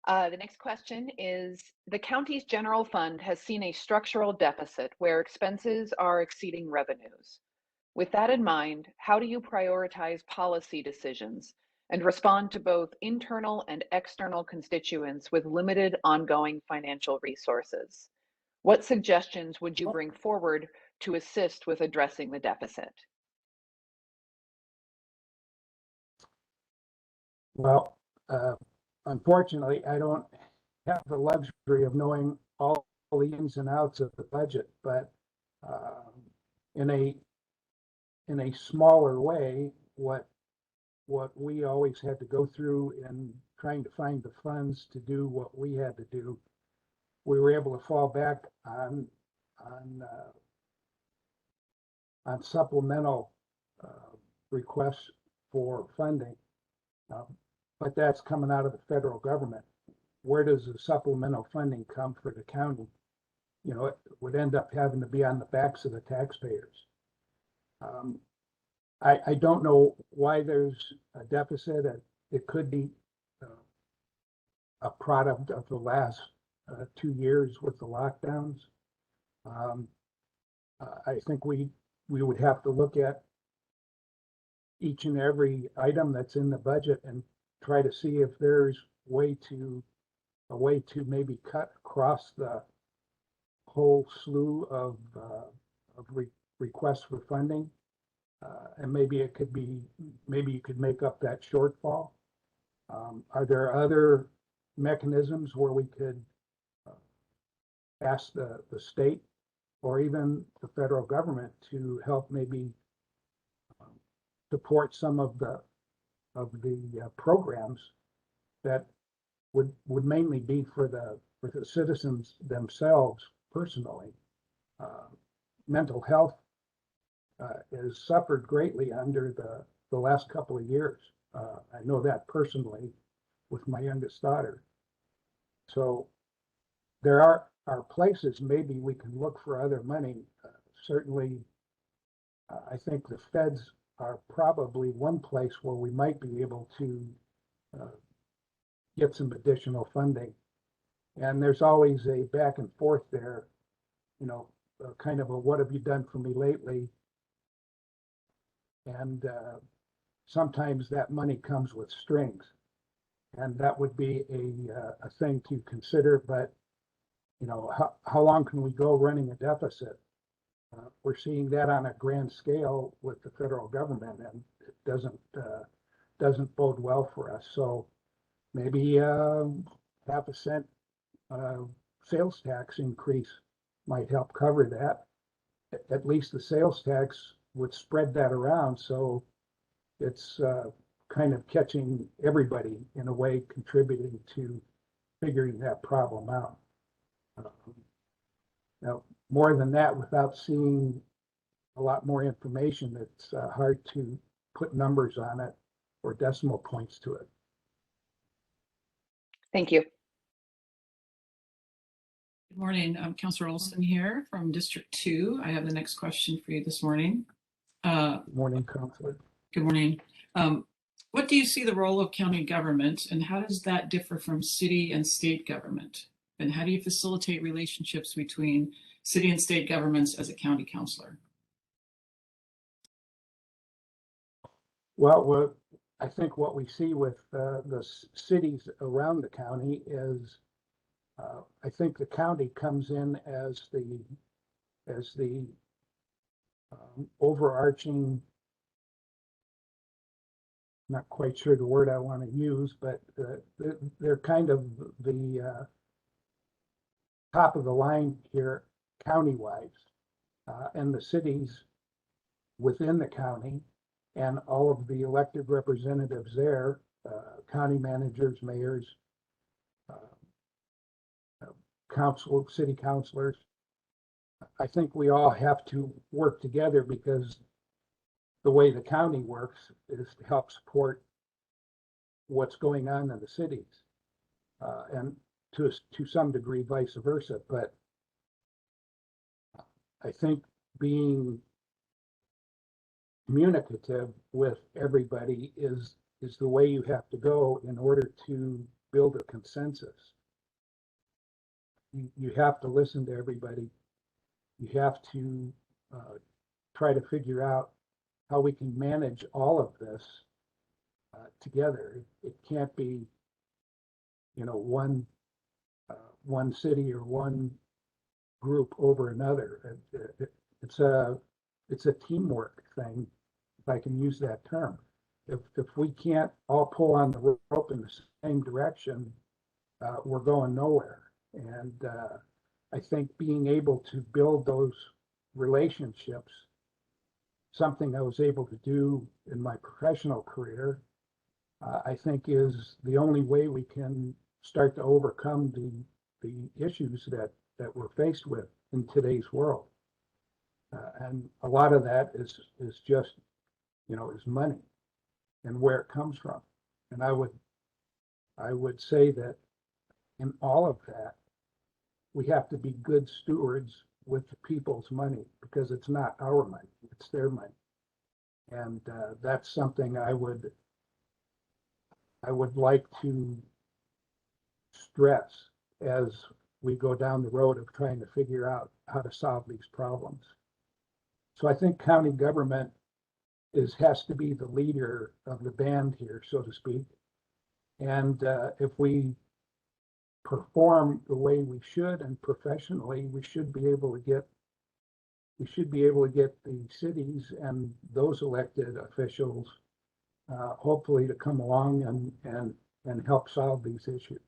The next question is, the county's general fund has seen a structural deficit where expenses are exceeding revenues. With that in mind, how do you prioritize policy decisions and respond to both internal and external constituents with limited ongoing financial resources? What suggestions would you bring forward to assist with addressing the deficit? Well, unfortunately, I don't have the luxury of knowing all the ins and outs of the budget, but in a smaller way, what we always had to go through in trying to find the funds to do what we had to do, we were able to fall back on supplemental requests for funding. But that's coming out of the federal government. Where does the supplemental funding come for the county? You know, it would end up having to be on the backs of the taxpayers. I don't know why there's a deficit. It could be a product of the last 2 years with the lockdowns. I think we would have to look at each and every item that's in the budget and try to see if there's a way to maybe cut across the whole slew of requests for funding, and maybe you could make up that shortfall. Are there other mechanisms where we could ask the state or even the federal government to help maybe support some of the programs that would mainly be for the citizens themselves personally? Mental health has suffered greatly under the last couple of years. I know that personally with my youngest daughter. So there are places maybe we can look for other money. Certainly, I think the feds are probably one place where we might be able to get some additional funding. And there's always a back and forth there, you know, kind of a what have you done for me lately? And sometimes that money comes with strings. And that would be a thing to consider. But, you know, how long can we go running a deficit? We're seeing that on a grand scale with the federal government, and it doesn't bode well for us. So maybe half a cent sales tax increase might help cover that. At least the sales tax would spread that around, so it's kind of catching everybody in a way, contributing to figuring that problem out. Now, more than that, without seeing a lot more information, it's hard to put numbers on it or decimal points to it. Thank you. Good morning. I'm Councillor Olson here from District 2. I have the next question for you this morning. Good morning, Councilor. Good morning. What do you see the role of county government, and how does that differ from city and state government? And how do you facilitate relationships between city and state governments as a county councilor? Well, I think what we see with the cities around the county is, I think the county comes in as the overarching, not quite sure the word I want to use, but they're kind of the top of the line here county-wise, and the cities within the county and all of the elected representatives there, county managers, mayors, city councilors. I think we all have to work together because the way the county works is to help support what's going on in the cities, and to some degree vice versa. But I think being communicative with everybody is the way you have to go in order to build a consensus. You have to listen to everybody. You have to try to figure out how we can manage all of this together. It can't be, one city or one group over another. It's a teamwork thing, if I can use that term. If we can't all pull on the rope in the same direction, we're going nowhere. And I think being able to build those relationships, something I was able to do in my professional career, I think is the only way we can start to overcome the issues that we're faced with in today's world. And a lot of that is just, is money and where it comes from. And I would say that in all of that, we have to be good stewards with the people's money, because it's not our money, it's their money. And that's something I would like to stress as we go down the road of trying to figure out how to solve these problems. So I think county government has to be the leader of the band here, so to speak. And if we perform the way we should and professionally, we should be able to get the cities and those elected officials hopefully to come along and help solve these issues.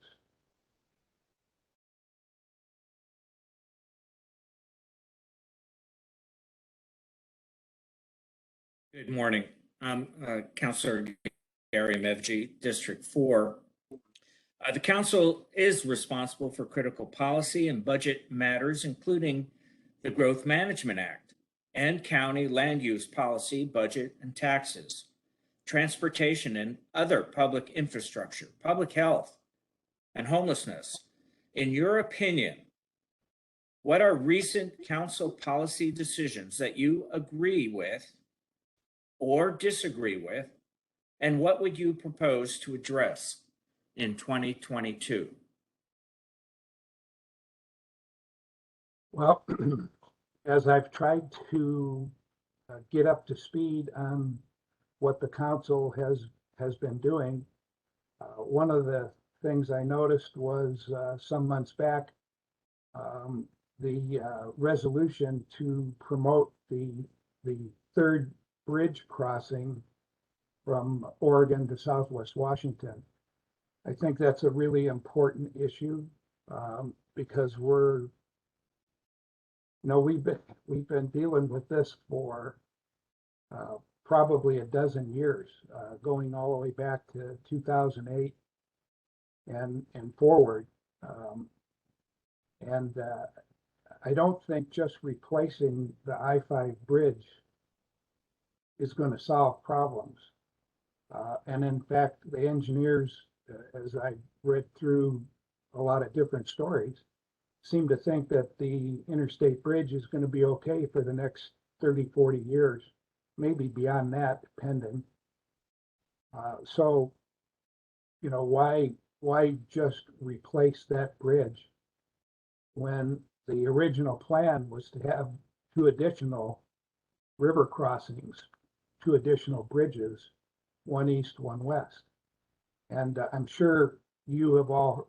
Good morning. I'm Councillor Gary Mevji, District 4. The council is responsible for critical policy and budget matters, including the Growth Management Act and county land use policy, budget, and taxes, transportation and other public infrastructure, public health, and homelessness. In your opinion, what are recent council policy decisions that you agree with or disagree with, and what would you propose to address in 2022? Well, as I've tried to get up to speed on what the council has been doing, one of the things I noticed was some months back, the resolution to promote the third bridge crossing from Oregon to Southwest Washington. I think that's a really important issue because we've been dealing with this for probably a dozen years, going all the way back to 2008 and forward. I don't think just replacing the I-5 bridge is going to solve problems. And in fact, the engineers, as I read through a lot of different stories, seem to think that the interstate bridge is going to be okay for the next 30, 40 years, maybe beyond that, depending. So, why just replace that bridge when the original plan was to have 2 additional river crossings, 2 additional bridges, one east, one west? And I'm sure you have all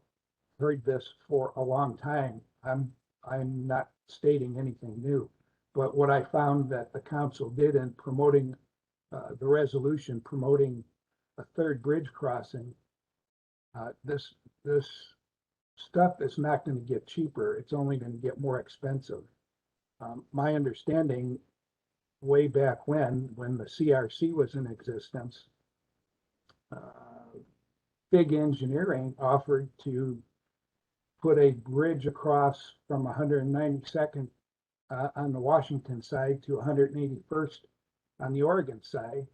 heard this for a long time. I'm not stating anything new, but what I found that the council did in promoting the resolution promoting a third bridge crossing, this stuff is not going to get cheaper. It's only going to get more expensive. My understanding, way back when the CRC was in existence, Big Engineering offered to put a bridge across from 192nd on the Washington side to 181st on the Oregon side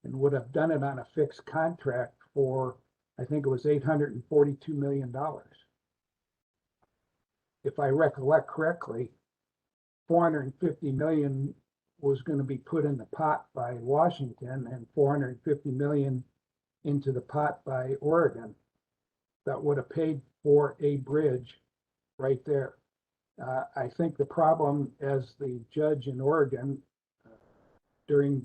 and would have done it on a fixed contract for, I think it was $842 million. If I recollect correctly, 450 million was going to be put in the pot by Washington and 450 million into the pot by Oregon. That would have paid for a bridge right there. I think the problem, as the judge in Oregon during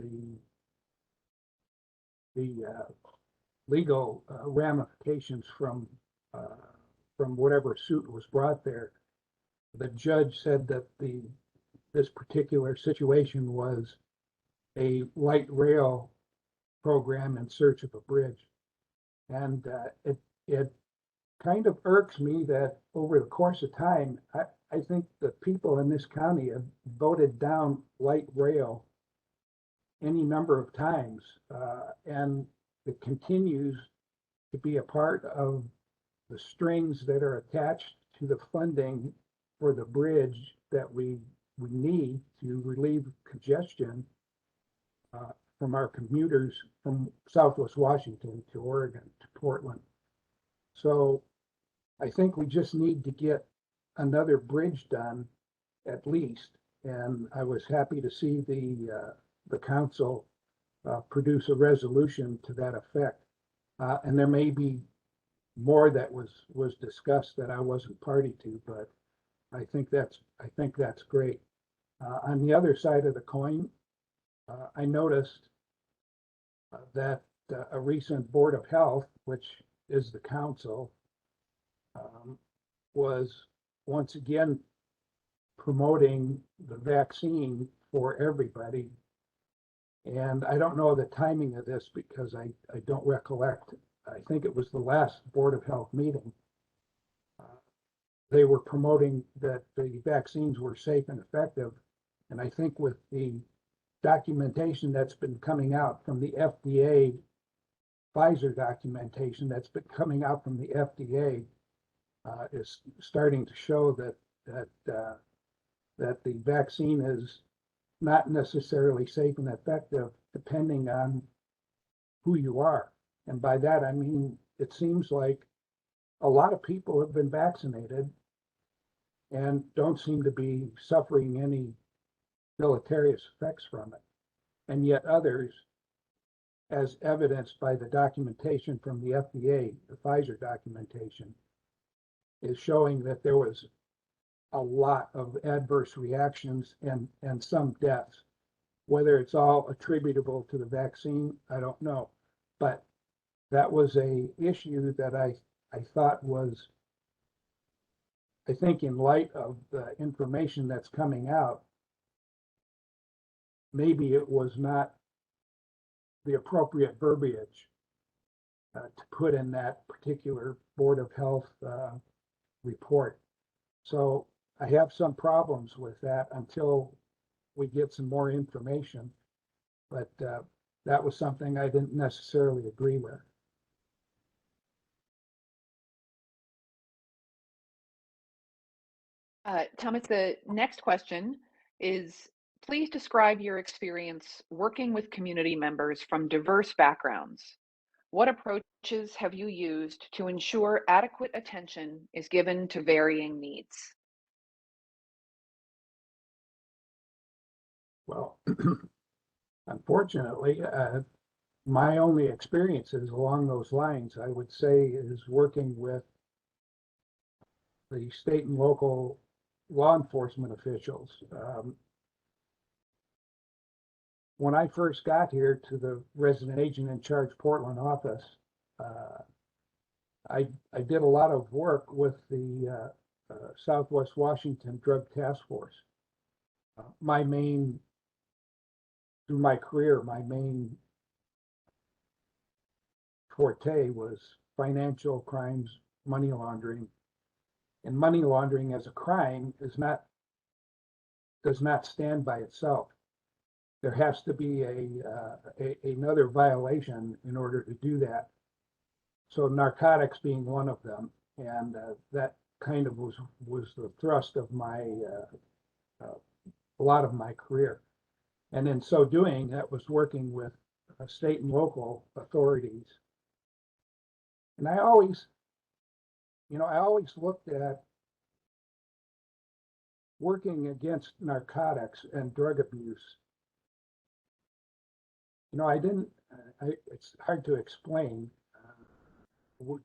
the legal ramifications from whatever suit was brought there, the judge said that this particular situation was a light rail program in search of a bridge, and it kind of irks me that over the course of time, I think the people in this county have voted down light rail any number of times, and it continues to be a part of the strings that are attached to the funding for the bridge that we need to relieve congestion from our commuters from Southwest Washington to Oregon to Portland. So I think we just need to get another bridge done at least. And I was happy to see the council produce a resolution to that effect. And there may be more that was discussed that I wasn't party to, but I think that's great. On the other side of the coin, I noticed that a recent Board of Health, which is the council, was once again promoting the vaccine for everybody. And I don't know the timing of this because I don't recollect. I think it was the last Board of Health meeting. They were promoting that the vaccines were safe and effective. And I think with the documentation that's been coming out from the FDA, Pfizer documentation that's been coming out from the FDA is starting to show that the vaccine is not necessarily safe and effective depending on who you are. And by that, I mean, it seems like a lot of people have been vaccinated and don't seem to be suffering any deleterious effects from it. And yet others, as evidenced by the documentation from the FDA, the Pfizer documentation, is showing that there was a lot of adverse reactions and some deaths. Whether it's all attributable to the vaccine, I don't know. But that was a issue that I thought was, I think in light of the information that's coming out, maybe it was not the appropriate verbiage to put in that particular Board of Health report. So I have some problems with that until we get some more information. But that was something I didn't necessarily agree with. Thomas, the next question is, please describe your experience working with community members from diverse backgrounds. What approaches have you used to ensure adequate attention is given to varying needs? Well, unfortunately, my only experiences along those lines, I would say, is working with the state and local law enforcement officials. When I first got here to the resident agent in charge Portland office, I did a lot of work with the Southwest Washington Drug Task Force. Through my career, my main forte was financial crimes, money laundering. And money laundering as a crime does not stand by itself. There has to be another violation in order to do that. So narcotics being one of them, and that kind of was the thrust of my a lot of my career. And in so doing, that was working with state and local authorities. And I always looked at working against narcotics and drug abuse. You know, it's hard to explain.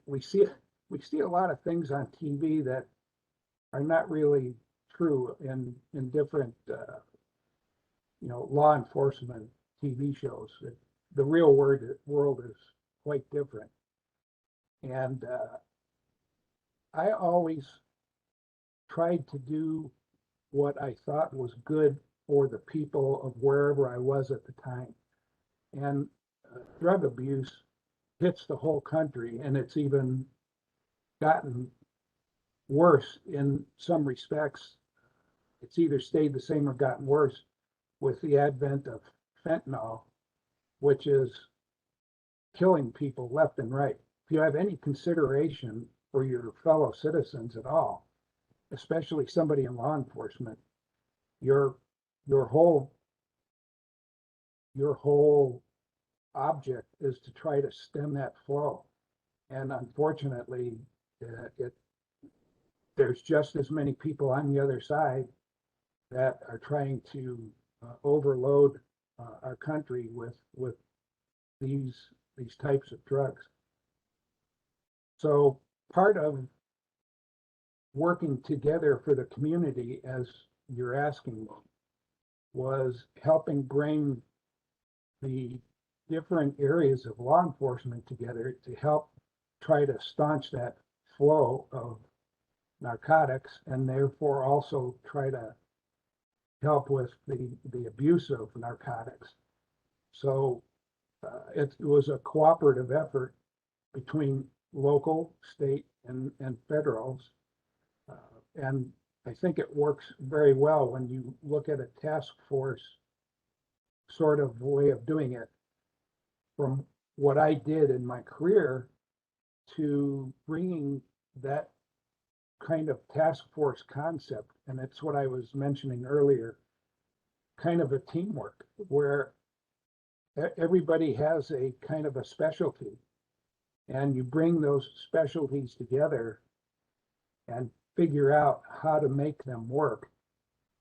We see a lot of things on TV that are not really true in different, law enforcement TV shows. The real world is quite different. And I always tried to do what I thought was good for the people of wherever I was at the time. And drug abuse hits the whole country, and it's even gotten worse in some respects. It's either stayed the same or gotten worse with the advent of fentanyl, which is killing people left and right. If you have any consideration for your fellow citizens at all, especially somebody in law enforcement, your whole object is to try to stem that flow. And unfortunately, there's just as many people on the other side that are trying to overload our country with these types of drugs. So part of working together for the community, as you're asking, was helping bring the different areas of law enforcement together to help try to staunch that flow of narcotics, and therefore also try to help with the abuse of narcotics. So it was a cooperative effort between local, state, and federals. And I think it works very well when you look at a task force sort of way of doing it. From what I did in my career to bringing that kind of task force concept, and it's what I was mentioning earlier, kind of a teamwork where everybody has a kind of a specialty, and you bring those specialties together and figure out how to make them work.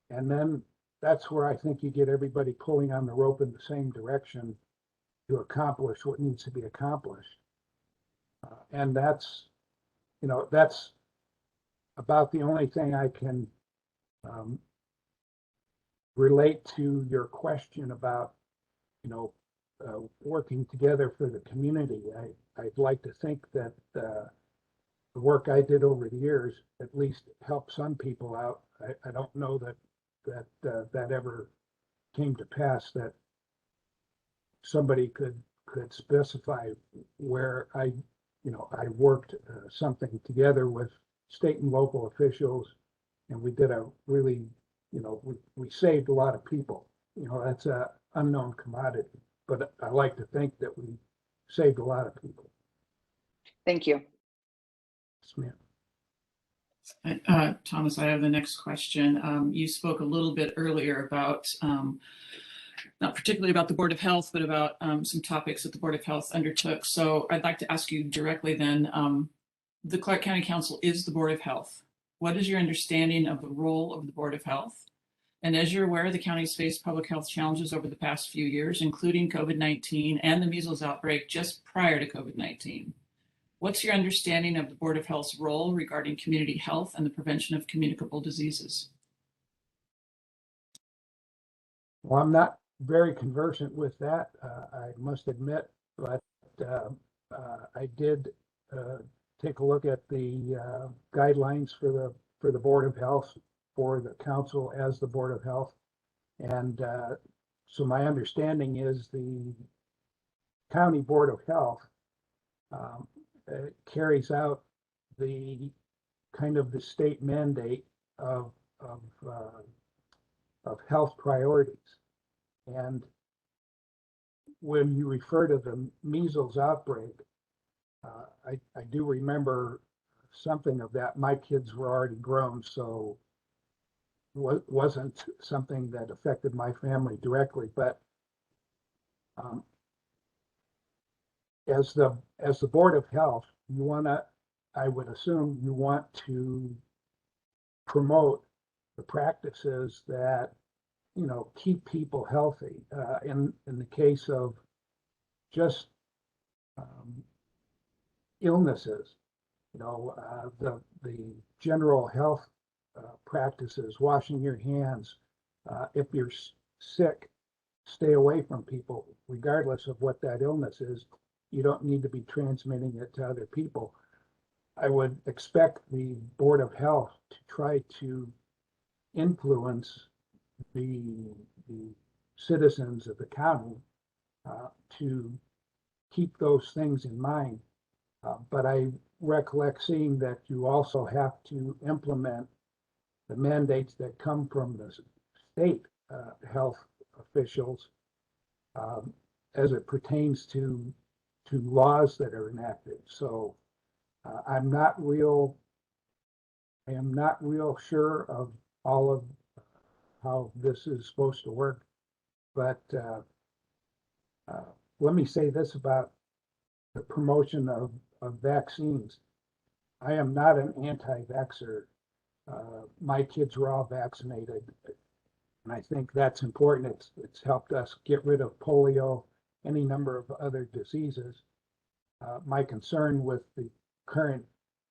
And then that's where I think you get everybody pulling on the rope in the same direction to accomplish what needs to be accomplished. And that's about the only thing I can relate to your question about, working together for the community. I'd like to think that the work I did over the years at least helped some people out. I don't know that ever came to pass, that somebody could specify where I worked something together with state and local officials, and we did a really, we saved a lot of people. That's a unknown commodity, but I like to think that we saved a lot of people. Thank you. Yes, ma'am. Thomas, I have the next question. You spoke a little bit earlier about, not particularly about the Board of Health, but about some topics that the Board of Health undertook. So I'd like to ask you directly then, the Clark County Council is the Board of Health. What is your understanding of the role of the Board of Health? And as you're aware, the county's faced public health challenges over the past few years, including COVID-19 and the measles outbreak just prior to COVID-19. What's your understanding of the Board of Health's role regarding community health and the prevention of communicable diseases? Well, I'm not very conversant with that, I must admit, but I did take a look at the guidelines for the Board of Health, for the council as the Board of Health. And so my understanding is the County Board of Health carries out the kind of the state mandate of health priorities. And when you refer to the measles outbreak, I do remember something of that. My kids were already grown, so wasn't something that affected my family directly, but as the Board of Health, I would assume you want to promote the practices that, keep people healthy. In the case of just illnesses, the general health practices, washing your hands. If you're sick, stay away from people, regardless of what that illness is. You don't need to be transmitting it to other people. I would expect the Board of Health to try to influence the citizens of the county to keep those things in mind. But I recollect seeing that you also have to implement the mandates that come from the state health officials as it pertains to laws that are enacted. So I am not real sure of all of how this is supposed to work, but let me say this about the promotion of vaccines. I am not an anti-vaxxer. My kids were all vaccinated, and I think that's important. It's helped us get rid of polio, any number of other diseases. My concern with the current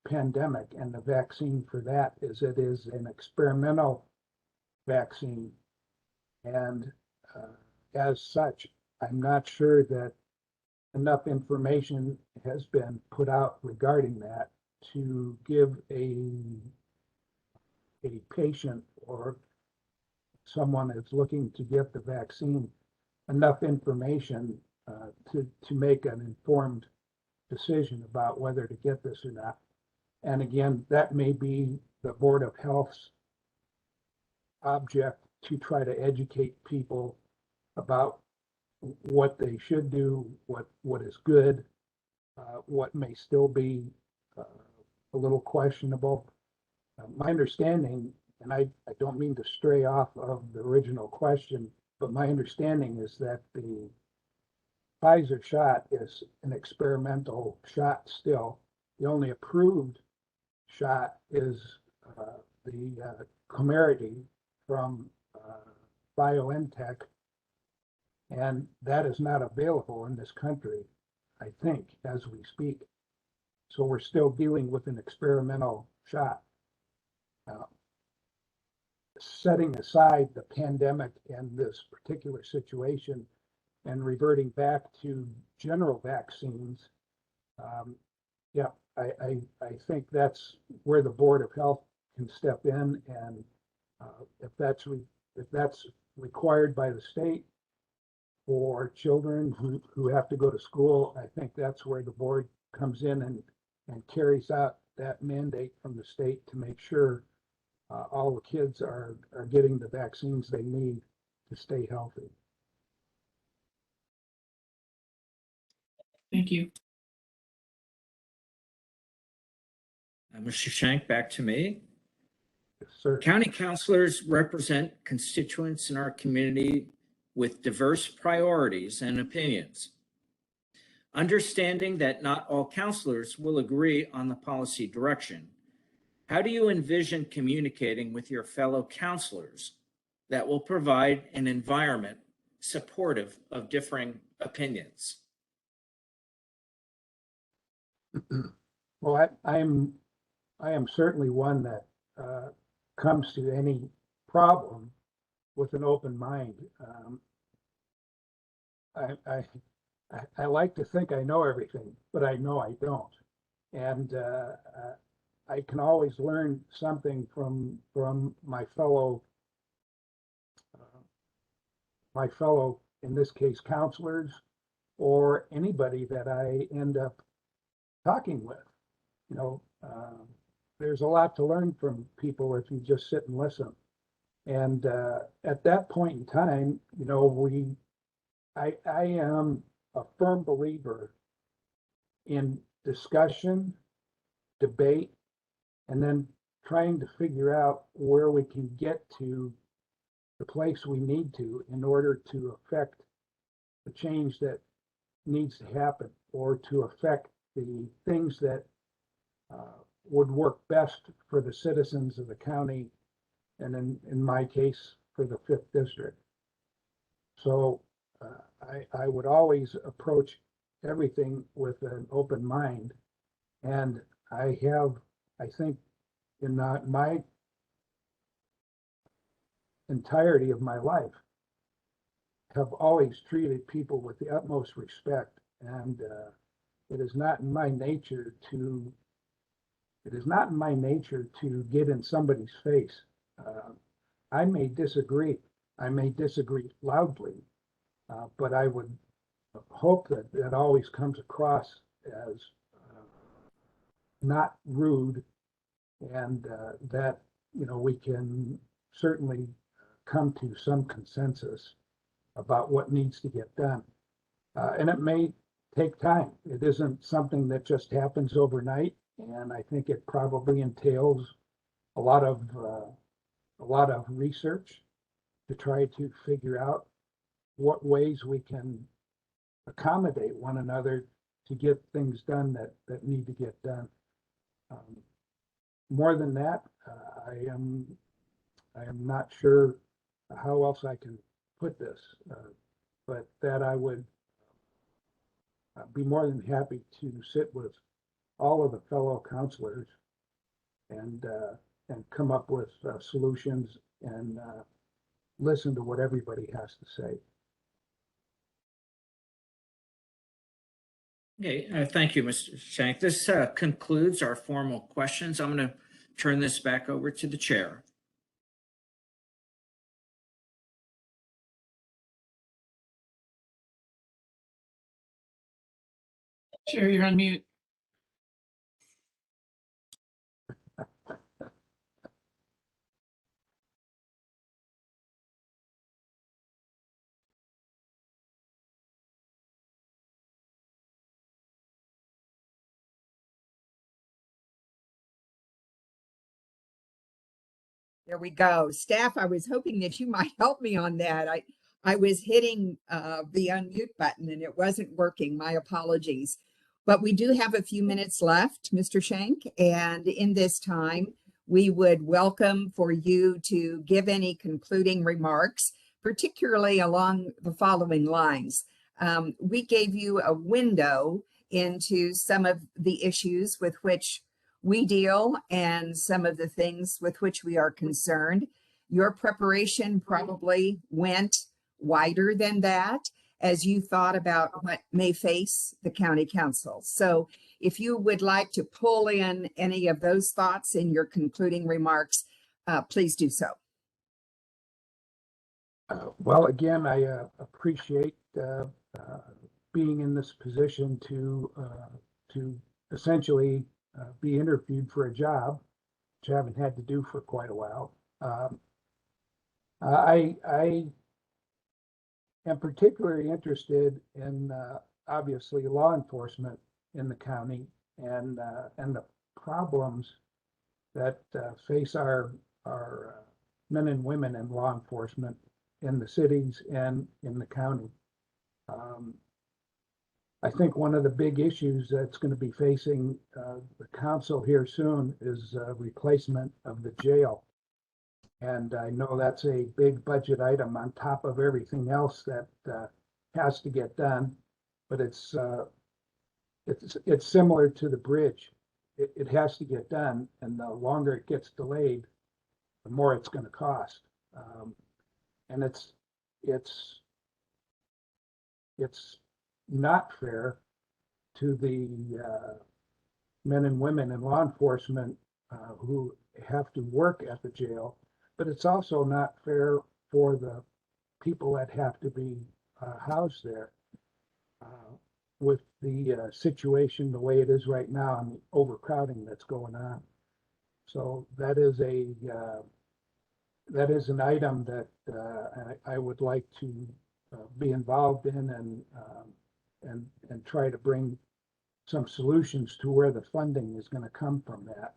pandemic and the vaccine for that is it is an experimental vaccine, and as such, I'm not sure that enough information has been put out regarding that to give a patient or someone that's looking to get the vaccine enough information to make an informed decision about whether to get this or not. And again, that may be the Board of Health's object, to try to educate people about what they should do, what is good, what may still be a little questionable. My understanding, and I don't mean to stray off of the original question, but my understanding is that the Pfizer shot is an experimental shot still. The only approved shot is the Communicable from BioNTech, and that is not available in this country, I think, as we speak. So we're still dealing with an experimental shot. Setting aside the pandemic and this particular situation and reverting back to general vaccines, I think that's where the Board of Health can step in, and if that's required by the state for children who have to go to school, I think that's where the board comes in and carries out that mandate from the state to make sure all the kids are getting the vaccines they need to stay healthy. Thank you. Mr. Shank, back to me. Yes, sir. County councilors represent constituents in our community with diverse priorities and opinions. Understanding that not all councilors will agree on the policy direction, how do you envision communicating with your fellow councilors that will provide an environment supportive of differing opinions? Well, I am certainly one that comes to any problem with an open mind. I like to think I know everything, but I know I don't. And I can always learn something from my fellow, in this case, counselors, or anybody that I end up talking with. There's a lot to learn from people if you just sit and listen. And at that point in time, I am a firm believer in discussion, debate, and then trying to figure out where we can get to the place we need to in order to affect the change that needs to happen, or to affect the things that would work best for the citizens of the county, and in my case, for the 5th district. So I would always approach everything with an open mind. And I think, in my entirety of my life, have always treated people with the utmost respect. And it is not in my nature to get in somebody's face. I may disagree loudly, but I would hope that that always comes across as not rude, and that we can certainly come to some consensus about what needs to get done. And it may take time. It isn't something that just happens overnight, and I think it probably entails a lot of research to try to figure out what ways we can accommodate one another to get things done that need to get done. More than that, I am not sure how else I can put this, but that I would be more than happy to sit with all of the fellow councilors and come up with solutions, and listen to what everybody has to say. Okay, thank you, Mr. Shank. This concludes our formal questions. I'm going to turn this back over to the chair. Chair, you're on mute. There we go. Staff, I was hoping that you might help me on that. I was hitting the unmute button and it wasn't working. My apologies. But we do have a few minutes left, Mr. Shank, and in this time, we would welcome for you to give any concluding remarks, particularly along the following lines. We gave you a window into some of the issues with which we deal and some of the things with which we are concerned. Your preparation probably went wider than that as you thought about what may face the county council. So if you would like to pull in any of those thoughts in your concluding remarks, please do so. Well, again, I appreciate being in this position to essentially be interviewed for a job, which I haven't had to do for quite a while. I am particularly interested in obviously law enforcement in the county, and the problems that face our men and women in law enforcement in the cities and in the county. I think one of the big issues that's going to be facing the council here soon is replacement of the jail. And I know that's a big budget item on top of everything else that has to get done. But it's similar to the bridge. It has to get done, and the longer it gets delayed, the more it's going to cost. And it's not fair to the men and women in law enforcement who have to work at the jail, but it's also not fair for the people that have to be housed there with the situation the way it is right now and the overcrowding that's going on. So that is an item that I would like to be involved in, and try to bring some solutions to where the funding is going to come from that.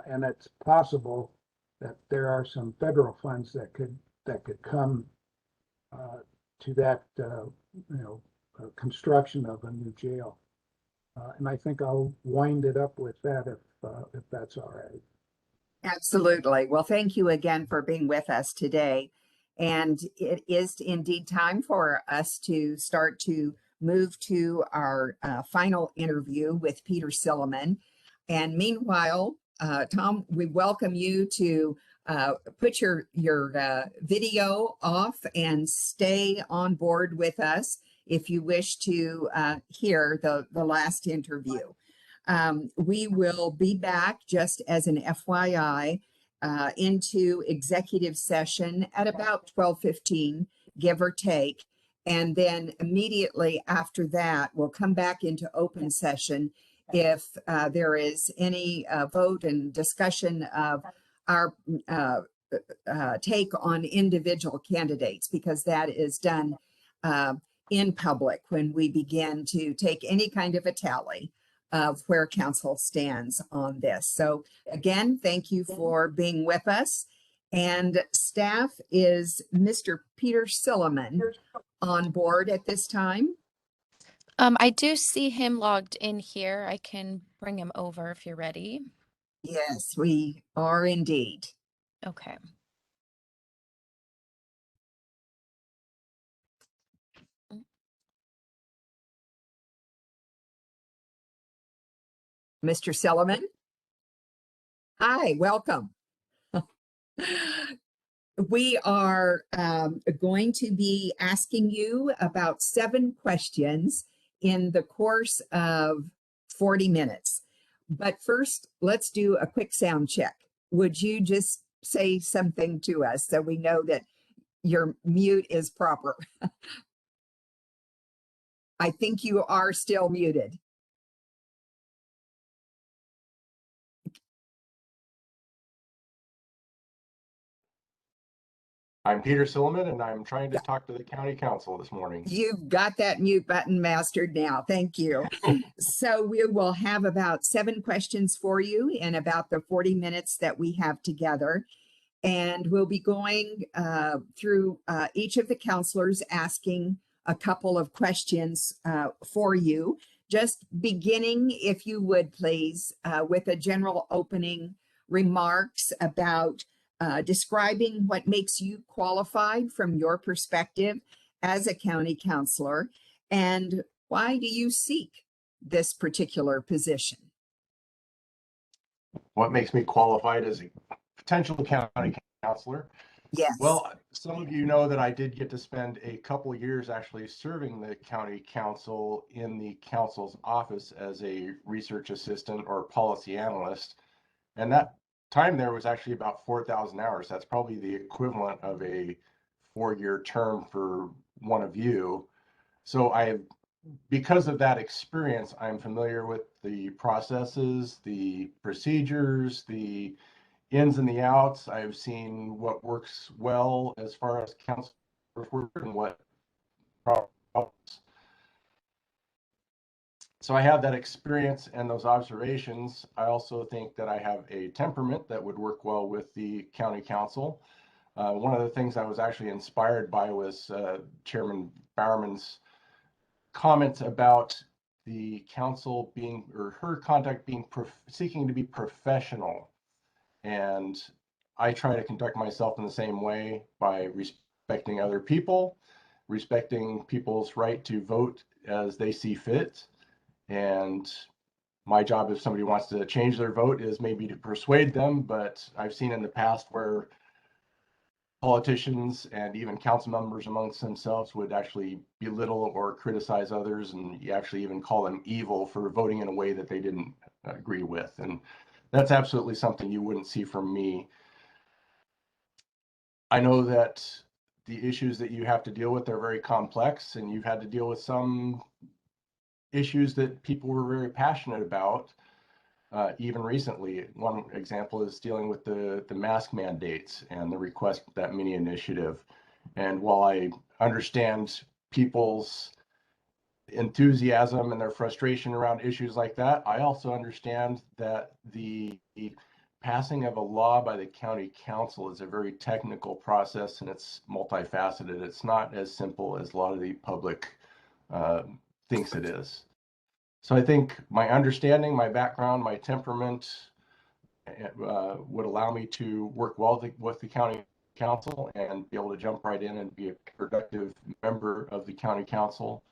And it's possible that there are some federal funds that could come to that construction of a new jail. And I think I'll wind it up with that if that's all right. Absolutely. Well, thank you again for being with us today. And it is indeed time for us to start to move to our final interview with Peter Silliman. And meanwhile, Tom, we welcome you to put your video off and stay on board with us if you wish to hear the last interview. We will be back, just as an FYI, into executive session at about 12:15, give or take. And then immediately after that, we'll come back into open session if there is any vote and discussion of our take on individual candidates, because that is done in public when we begin to take any kind of a tally of where council stands on this. So again, thank you for being with us. And staff, is Mr. Peter Silliman on board at this time? I do see him logged in here. I can bring him over if you're ready. Yes, we are indeed. Okay. Mr. Silliman? Hi, welcome. We are going to be asking you about 7 questions in the course of 40 minutes. But first, let's do a quick sound check. Would you just say something to us so we know that your mute is proper? I think you are still muted. I'm Peter Silliman, and I'm trying to talk to the county council this morning. You've got that mute button mastered now. Thank you. So we will have about 7 questions for you in about the 40 minutes that we have together. And we'll be going through each of the counselors, asking a couple of questions for you. Just beginning, if you would please, with a general opening remarks about describing what makes you qualified from your perspective as a county councilor, and why do you seek this particular position? What makes me qualified as a potential county councilor? Yes. Well, some of you know that I did get to spend a couple of years actually serving the county council in the council's office as a research assistant or policy analyst. And that time there was actually about 4,000 hours. That's probably the equivalent of a 4-year term for one of you. So because of that experience, I'm familiar with the processes, the procedures, the ins and the outs. I've seen what works well as far as council work and what problems. So I have that experience and those observations. I also think that I have a temperament that would work well with the county council. One of the things I was actually inspired by was Chairman Bowerman's comments about the council being, or her conduct being, seeking to be professional. And I try to conduct myself in the same way by respecting other people, respecting people's right to vote as they see fit. And my job, if somebody wants to change their vote, is maybe to persuade them. But I've seen in the past where politicians and even council members amongst themselves would actually belittle or criticize others, and you actually even call them evil for voting in a way that they didn't agree with. And that's absolutely something you wouldn't see from me. I know that the issues that you have to deal with are very complex, and you've had to deal with some issues that people were very passionate about. Even recently, one example is dealing with the mask mandates and the Request That Many initiative. And while I understand people's enthusiasm and their frustration around issues like that, I also understand that the passing of a law by the county council is a very technical process, and it's multifaceted. It's not as simple as a lot of the public thinks it is. So I think my understanding, my background, my temperament would allow me to work well with the county council and be able to jump right in and be a productive member of the county council.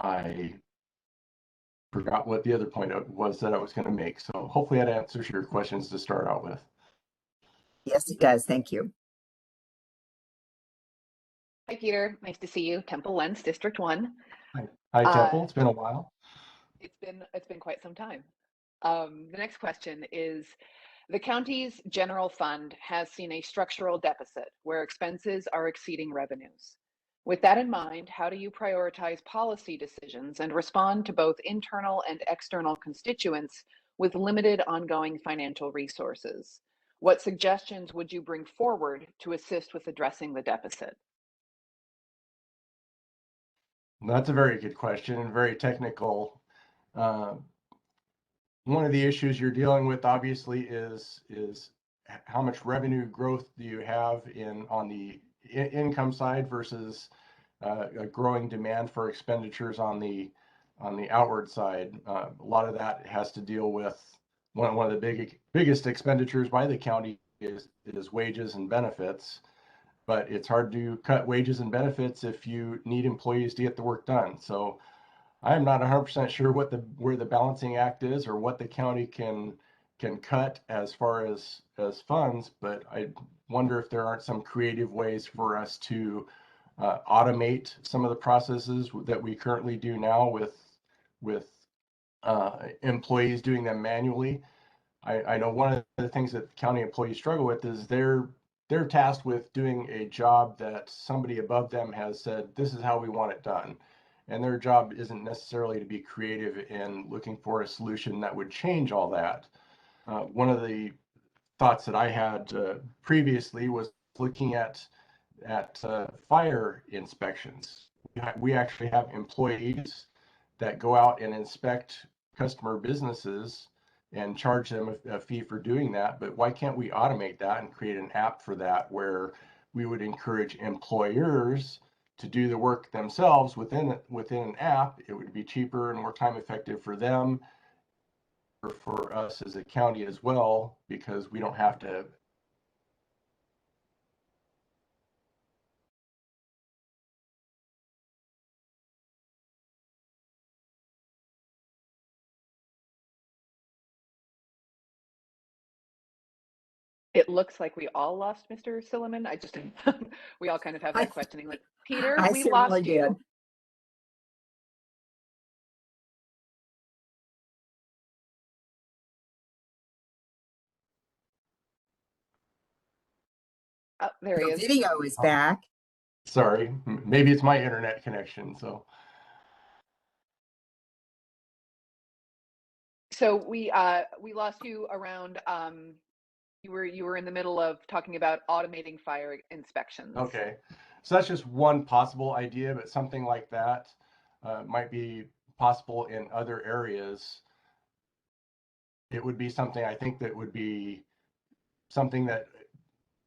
I forgot what the other point was that I was going to make. So hopefully that answers your questions to start out with. Yes, it does. Thank you. Hi, Peter. Nice to see you. Temple Lens, District 1. Hi, Temple. It's been a while. It's been quite some time. The next question is, the county's general fund has seen a structural deficit where expenses are exceeding revenues. With that in mind, how do you prioritize policy decisions and respond to both internal and external constituents with limited ongoing financial resources? What suggestions would you bring forward to assist with addressing the deficit? That's a very good question and very technical. One of the issues you're dealing with obviously is how much revenue growth do you have on the income side versus a growing demand for expenditures on the outward side. A lot of that has to deal with one of the biggest expenditures by the county is wages and benefits. But it's hard to cut wages and benefits if you need employees to get the work done. So I'm not 100% sure where the balancing act is or what the county can cut as far as funds, but I wonder if there aren't some creative ways for us to automate some of the processes that we currently do now with employees doing them manually. I know one of the things that county employees struggle with is they're tasked with doing a job that somebody above them has said, this is how we want it done. And their job isn't necessarily to be creative in looking for a solution that would change all that. One of the thoughts that I had previously was looking at fire inspections. We actually have employees that go out and inspect customer businesses and charge them a fee for doing that. But why can't we automate that and create an app for that where we would encourage employers to do the work themselves within an app? It would be cheaper and more time effective for them, for us as a county as well, because we don't have to. It looks like we all lost Mr. Silliman. We all kind of have that questioning, like, Peter, I we certainly lost you. did. Oh, there he The is. video is back. Sorry, maybe it's my internet connection. So we lost you around. You were in the middle of talking about automating fire inspections. Okay, so that's just one possible idea, but something like that might be possible in other areas. It would be something I think that would be something that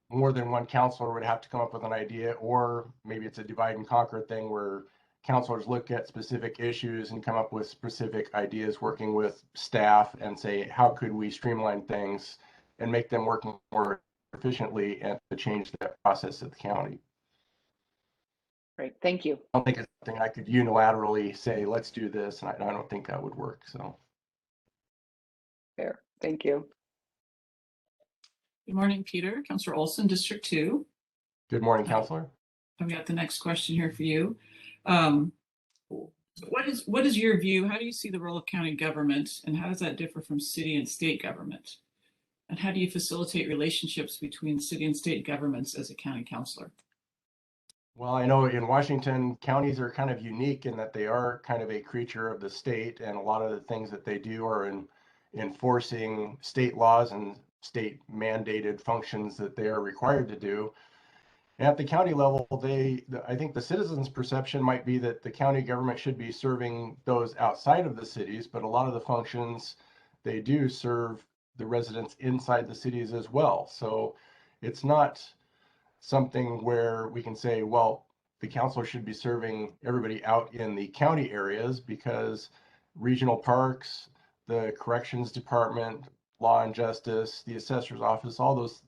more than one counselor would have to come up with an idea, or maybe it's a divide and conquer thing where counselors look at specific issues and come up with specific ideas, working with staff and say, how could we streamline things and make them work more efficiently and to change that process at the county. Great, thank you. I don't think it's something I could unilaterally say, let's do this, and I don't think that would work. So Fair, thank you. Good morning, Peter. Councillor Olson, District 2. Good morning, Councillor. I've got the next question here for you. What is your view? How do you see the role of county government, and how does that differ from city and state government? And how do you facilitate relationships between city and state governments as a county councillor? Well, I know in Washington, counties are kind of unique in that they are kind of a creature of the state, and a lot of the things that they do are in enforcing state laws and state mandated functions that they are required to do. And at the county level, I think the citizens' perception might be that the county government should be serving those outside of the cities, but a lot of the functions they do serve the residents inside the cities as well. So it's not something where we can say, well, the council should be serving everybody out in the county areas, because regional parks, the corrections department, law and justice, the assessor's office, all those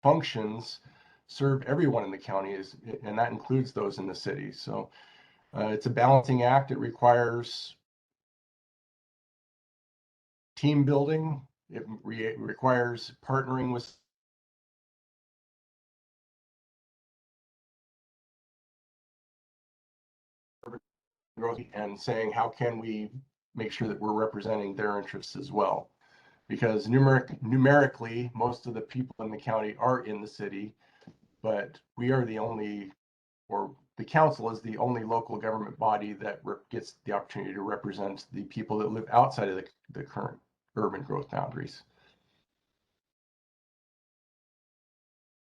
functions serve everyone in the counties, and that includes those in the city. So it's a balancing act. It requires team building. It requires partnering with growth and saying, how can we make sure that we're representing their interests as well? Because numerically, most of the people in the county are in the city, but we are the only, or the council is the only local government body that gets the opportunity to represent the people that live outside of the current urban growth boundaries.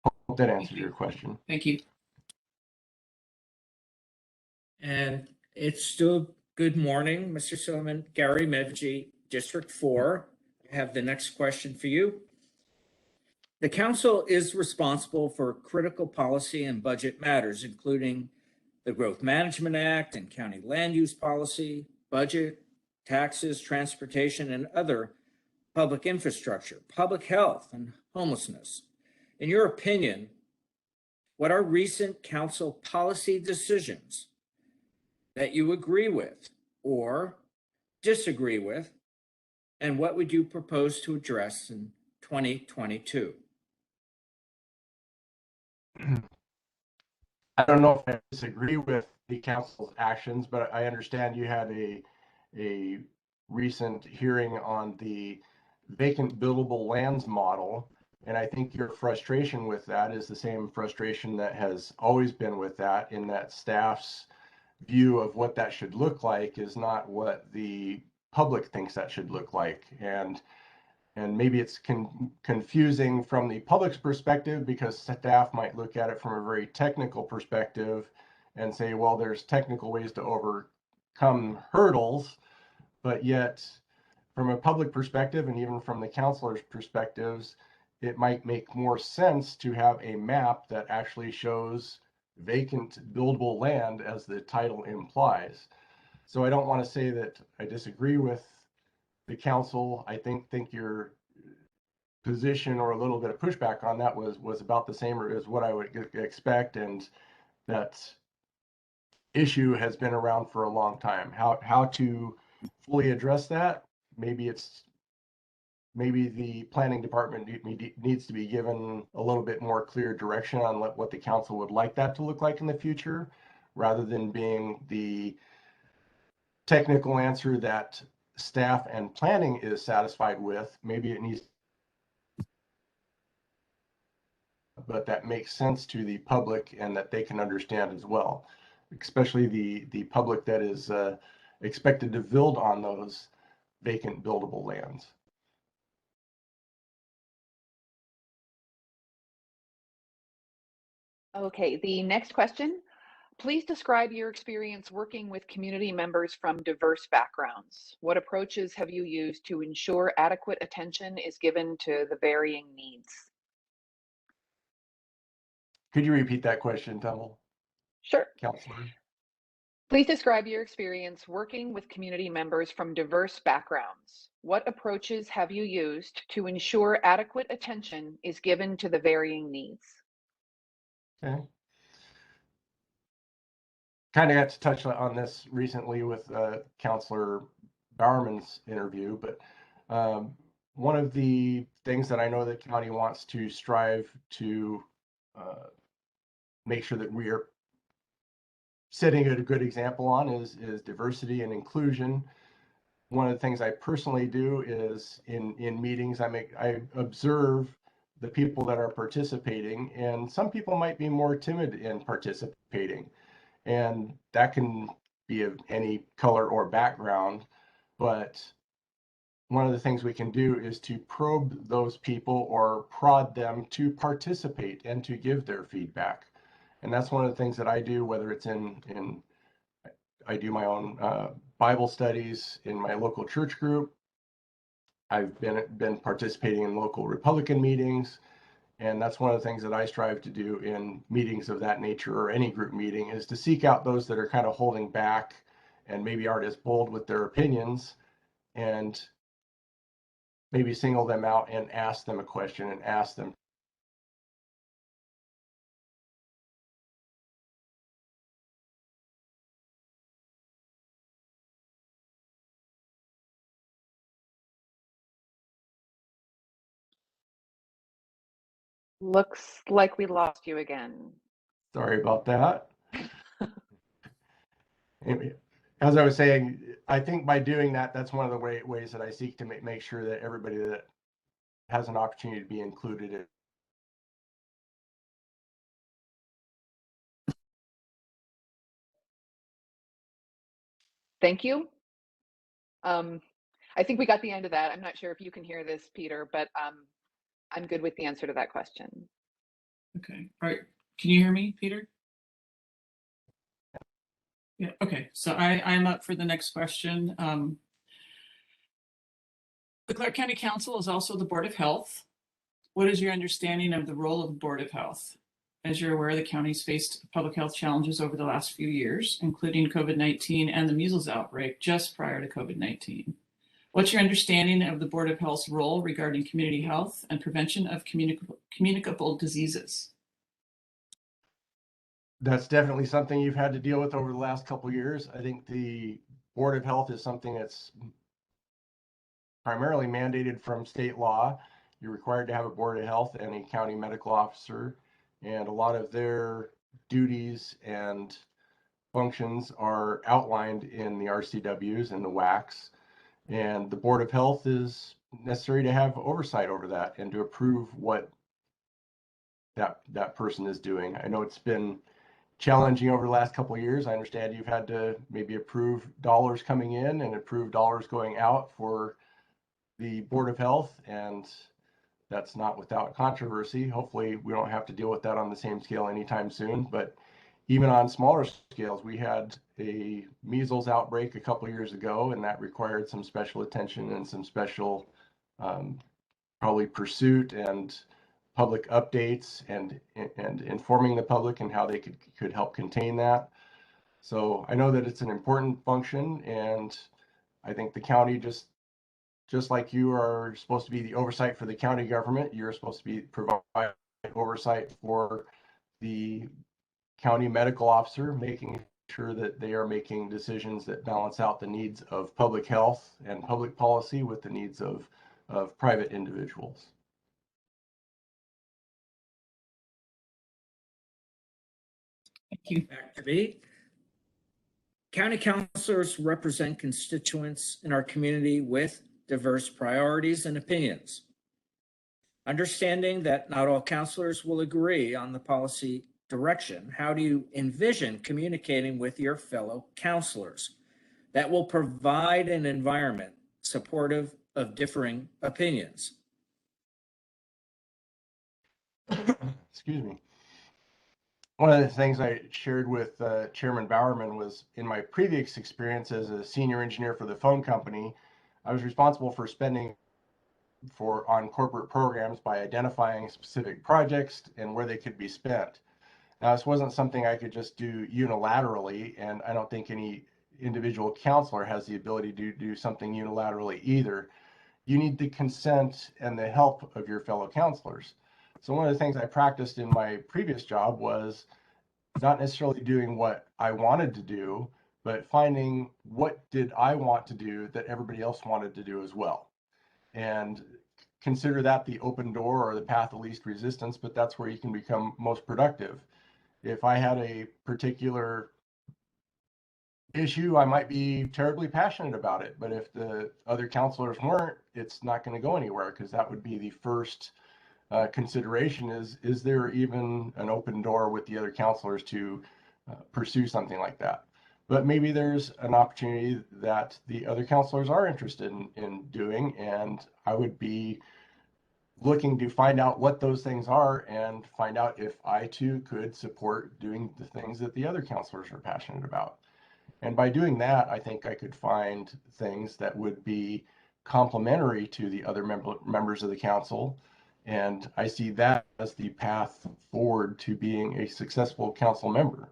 Hope that answers your question. Thank you. And it's still good morning, Mr. Silliman. Gary Medvey, District 4. I have the next question for you. The council is responsible for critical policy and budget matters, including the Growth Management Act and county land use policy, budget, taxes, transportation, and other public infrastructure, public health, and homelessness. In your opinion, what are recent council policy decisions that you agree with or disagree with, and what would you propose to address in 2022? I don't know if I disagree with the council's actions, but I understand you had a recent hearing on the vacant buildable lands model. And I think your frustration with that is the same frustration that has always been with that, in that staff's view of what that should look like is not what the public thinks that should look like. And maybe it's confusing from the public's perspective, because staff might look at it from a very technical perspective and say, well, there's technical ways to overcome hurdles, but yet from a public perspective and even from the councilor's perspectives, it might make more sense to have a map that actually shows vacant buildable land, as the title implies. So I don't want to say that I disagree with the council. I think your position or a little bit of pushback on that was about the same as what I would expect, and that issue has been around for a long time. How to fully address that? Maybe the planning department needs to be given a little bit more clear direction on what the council would like that to look like in the future, rather than being the technical answer that staff and planning is satisfied with. Maybe it needs, but that makes sense to the public and that they can understand as well, especially the public that is expected to build on those vacant buildable lands. Okay, the next question. Please describe your experience working with community members from diverse backgrounds. What approaches have you used to ensure adequate attention is given to the varying needs? Could you repeat that question, Tumble? Sure. Councilor. Please describe your experience working with community members from diverse backgrounds. What approaches have you used to ensure adequate attention is given to the varying needs? Okay. Kind of got to touch on this recently with Councilor Bowerman's interview, but one of the things that I know that county wants to strive to make sure that we are setting a good example on is diversity and inclusion. One of the things I personally do is in meetings, I observe the people that are participating, and some people might be more timid in participating. And that can be of any color or background, but one of the things we can do is to probe those people or prod them to participate and to give their feedback. And that's one of the things that I do, whether it's I do my own Bible studies in my local church group. I've been participating in local Republican meetings. And that's one of the things that I strive to do in meetings of that nature, or any group meeting, is to seek out those that are kind of holding back and maybe aren't as bold with their opinions, and maybe single them out and ask them a question and ask them. Looks like we lost you again. Sorry about that. Anyway, as I was saying, I think by doing that, that's one of the ways that I seek to make sure that everybody that has an opportunity to be included in. Thank you. I think we got the end of that. I'm not sure if you can hear this, Peter, but I'm good with the answer to that question. Okay. All right. Can you hear me, Peter? Yeah. Okay. So I'm up for the next question. The Clark County Council is also the Board of Health. What is your understanding of the role of the Board of Health? As you're aware, the county's faced public health challenges over the last few years, including COVID-19 and the measles outbreak just prior to COVID-19. What's your understanding of the Board of Health's role regarding community health and prevention of communicable diseases? That's definitely something you've had to deal with over the last couple of years. I think the Board of Health is something that's primarily mandated from state law. You're required to have a Board of Health and a county medical officer, and a lot of their duties and functions are outlined in the RCWs and the WACs. And the Board of Health is necessary to have oversight over that and to approve what that person is doing. I know it's been challenging over the last couple of years. I understand you've had to maybe approve dollars coming in and approve dollars going out for the Board of Health, and that's not without controversy. Hopefully we don't have to deal with that on the same scale anytime soon, but even on smaller scales, we had a measles outbreak a couple of years ago, and that required some special attention and some special probably pursuit and public updates and informing the public and how they could help contain that. So I know that it's an important function, and I think the county, just like you are supposed to be the oversight for the county government, you're supposed to provide oversight for the county medical officer, making sure that they are making decisions that balance out the needs of public health and public policy with the needs of private individuals. Thank you. Back to me. County councilors represent constituents in our community with diverse priorities and opinions. Understanding that not all councilors will agree on the policy direction, how do you envision communicating with your fellow councilors that will provide an environment supportive of differing opinions? Excuse me. One of the things I shared with Chairman Bowerman was, in my previous experience as a senior engineer for the phone company, I was responsible for spending on corporate programs by identifying specific projects and where they could be spent. Now, this wasn't something I could just do unilaterally, and I don't think any individual councilor has the ability to do something unilaterally either. You need the consent and the help of your fellow councilors. So one of the things I practiced in my previous job was not necessarily doing what I wanted to do, but finding what did I want to do that everybody else wanted to do as well. And consider that the open door or the path of least resistance, but that's where you can become most productive. If I had a particular issue, I might be terribly passionate about it, but if the other councilors weren't, it's not going to go anywhere, because that would be the first consideration is there even an open door with the other councilors to pursue something like that. But maybe there's an opportunity that the other councilors are interested in doing, and I would be looking to find out what those things are and find out if I too could support doing the things that the other councilors are passionate about. And by doing that, I think I could find things that would be complementary to the other members of the council. And I see that as the path forward to being a successful council member,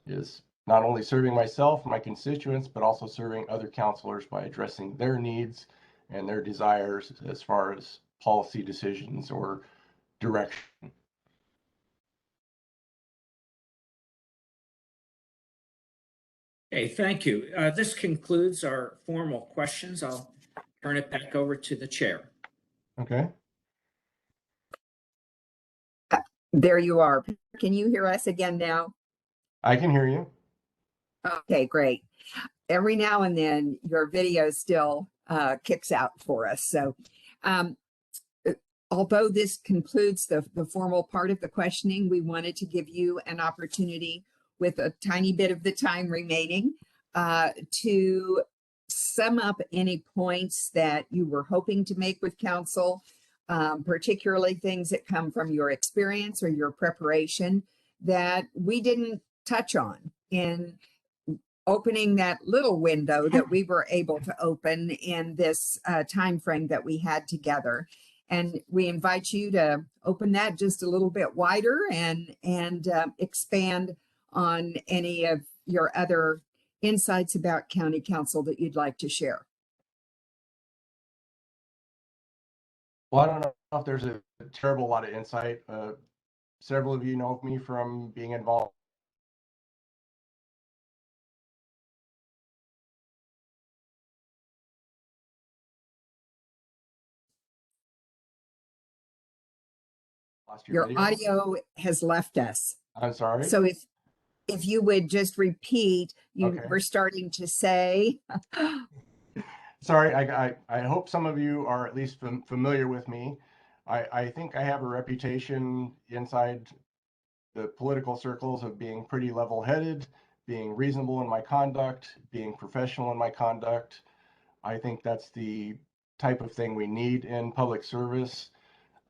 is not only serving myself and my constituents, but also serving other councilors by addressing their needs and their desires as far as policy decisions or direction. Okay, thank you. This concludes our formal questions. I'll turn it back over to the chair. Okay. There you are. Can you hear us again now? I can hear you. Okay, great. Every now and then your video still kicks out for us. So although this concludes the formal part of the questioning, we wanted to give you an opportunity with a tiny bit of the time remaining to sum up any points that you were hoping to make with council, particularly things that come from your experience or your preparation that we didn't touch on in opening that little window that we were able to open in this time frame that we had together. And we invite you to open that just a little bit wider and expand on any of your other insights about county council that you'd like to share. Well, I don't know if there's a terrible lot of insight. Several of you know me from being involved. Your audio has left us. I'm sorry. So if you would just repeat, you Okay. were starting to say. Sorry, I hope some of you are at least familiar with me. I think I have a reputation inside the political circles of being pretty level-headed, being reasonable in my conduct, being professional in my conduct. I think that's the type of thing we need in public service.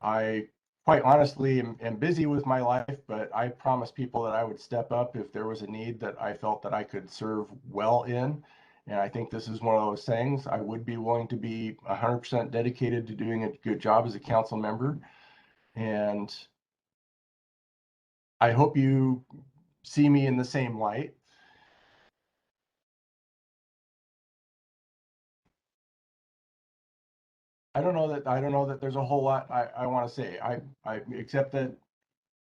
I quite honestly am busy with my life, but I promised people that I would step up if there was a need that I felt that I could serve well in. And I think this is one of those things. I would be willing to be 100% dedicated to doing a good job as a council member. And I hope you see me in the same light. I don't know that there's a whole lot I want to say. I accept that,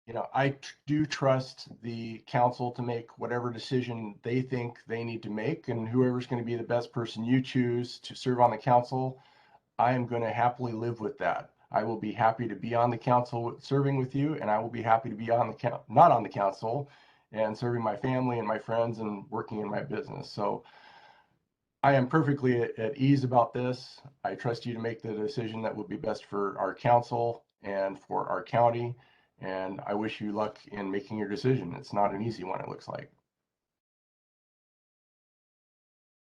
you know, I do trust the council to make whatever decision they think they need to make, and whoever's going to be the best person you choose to serve on the council, I am going to happily live with that. I will be happy to be on the council serving with you, and I will be happy to be on the not on the council and serving my family and my friends and working in my business. So I am perfectly at ease about this. I trust you to make the decision that would be best for our council and for our county. And I wish you luck in making your decision. It's not an easy one, it looks like.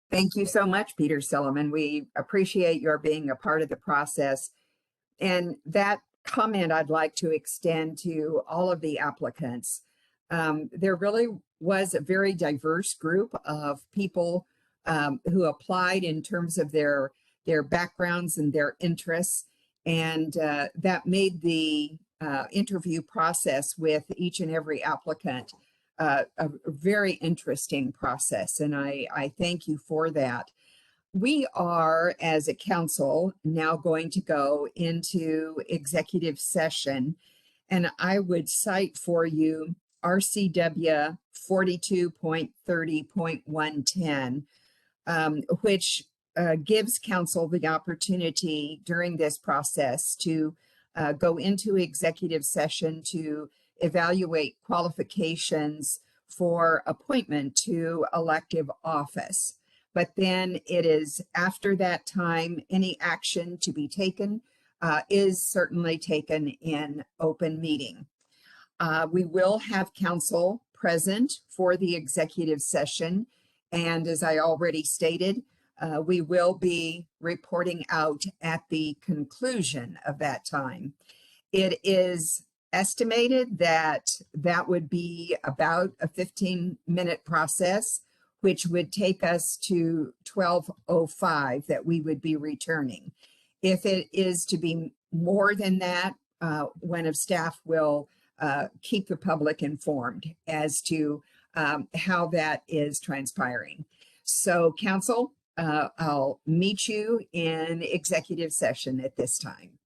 Thank you so much, Peter Silliman. We appreciate your being a part of the process. And that comment I'd like to extend to all of the applicants. There really was a very diverse group of people who applied in terms of their backgrounds and their interests. And that made the interview process with each and every applicant a very interesting process. And I thank you for that. We are, as a council, now going to go into executive session, and I would cite for you RCW 42.30.110, which gives council the opportunity during this process to go into executive session to evaluate qualifications for appointment to elective office. But then it is after that time, any action to be taken is certainly taken in open meeting. We will have council present for the executive session. And as I already stated, we will be reporting out at the conclusion of that time. It is estimated that that would be about a 15-minute process, which would take us to 12:05 that we would be returning. If it is to be more than that, one of staff will keep the public informed as to how that is transpiring. So council, I'll meet you in executive session at this time.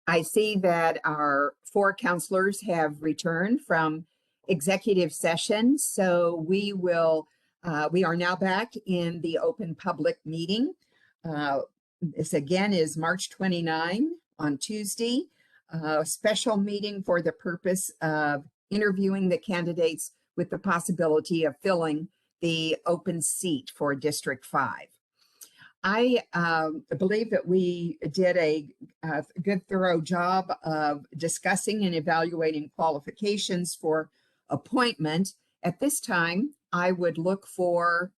I see that our 4 counselors have returned from executive session. So we are now back in the open public meeting. This again is March 29 on Tuesday, a special meeting for the purpose of interviewing the candidates with the possibility of filling the open seat for District 5. I believe that we did a good, thorough job of discussing and evaluating qualifications for appointment. At this time, I would look for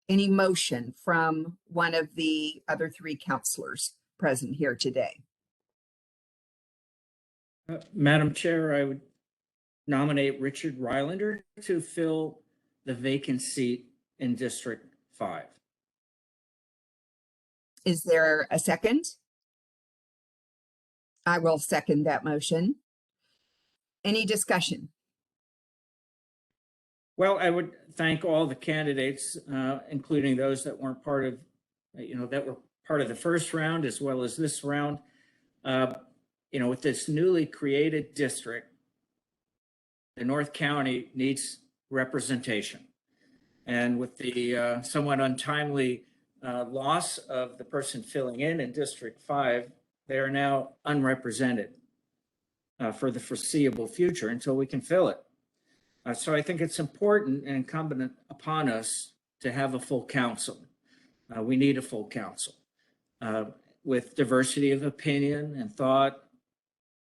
any motion from one of the other 3 counselors present here today. Madam Chair, I would nominate Richard Rylander to fill the vacant seat in District 5. Is there a second? I will second that motion. Any discussion? Well, I would thank all the candidates, including those that weren't part of, that were part of the first round as well as this round. With this newly created district, the North County needs representation. And with the somewhat untimely loss of the person filling in District 5, they are now unrepresented for the foreseeable future until we can fill it. So I think it's important and incumbent upon us to have a full council. We need a full council with diversity of opinion and thought.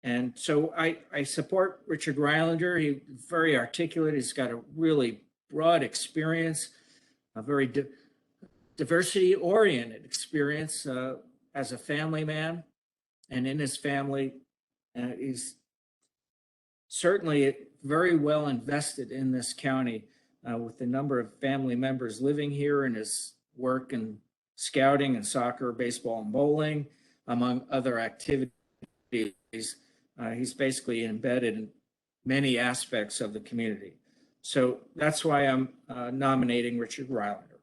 And so I support Richard Rylander. He's very articulate. He's got a really broad experience, a very diversity-oriented experience as a family man. And in his family, he's certainly very well invested in this county with the number of family members living here and his work in scouting and soccer, baseball, and bowling, among other activities. He's basically embedded in many aspects of the community. So that's why I'm nominating Richard Rylander.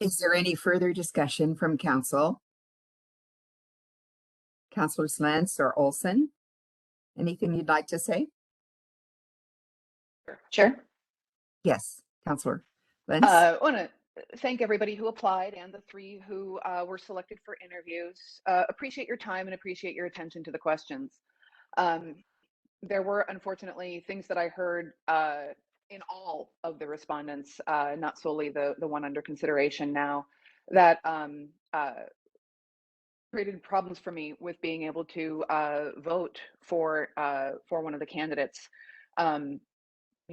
Is there any further discussion from council? Councillor Slentz or Olson? Anything you'd like to say? Chair? Yes, Councillor Lentz. I want to thank everybody who applied and the 3 who were selected for interviews. Appreciate your time and appreciate your attention to the questions. There were unfortunately things that I heard in all of the respondents, not solely the one under consideration now, that created problems for me with being able to vote for one of the candidates. You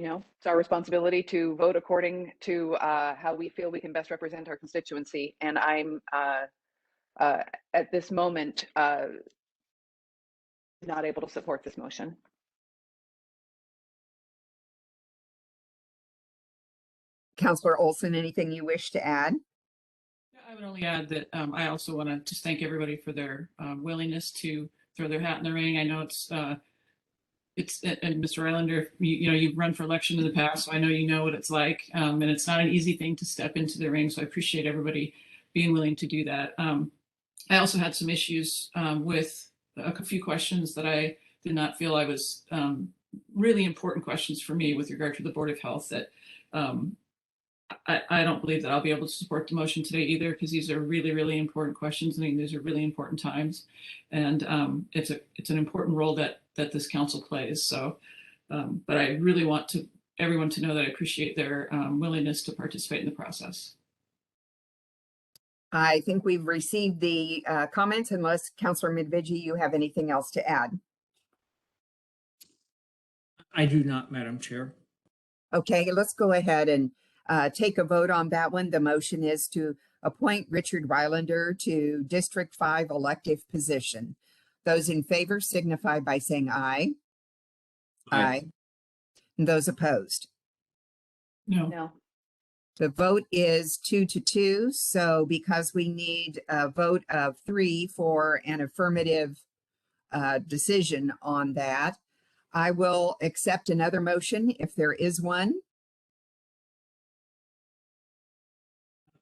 know, it's our responsibility to vote according to how we feel we can best represent our constituency. And I'm at this moment not able to support this motion. Councillor Olson, anything you wish to add? I would only add that I also want to just thank everybody for their willingness to throw their hat in the ring. I know it's and Mr. Rylander, you know, you've run for election in the past, so I know you know what it's like, and it's not an easy thing to step into the ring. So I appreciate everybody being willing to do that. I also had some issues with a few questions that I did not feel I was really important questions for me with regard to the Board of Health that I don't believe that I'll be able to support the motion today either, because these are really, really important questions. I mean, these are really important times, and it's an important role that this council plays. So, but I really want everyone to know that I appreciate their willingness to participate in the process. I think we've received the comments, unless Councillor Midvigi, you have anything else to add. I do not, Madam Chair. Okay, let's go ahead and take a vote on that one. The motion is to appoint Richard Rylander to District 5 elective position. Those in favor signify by saying aye. Aye. And those opposed? No. The vote is 2-2. So because we need a vote of 3 for an affirmative decision on that, I will accept another motion if there is one.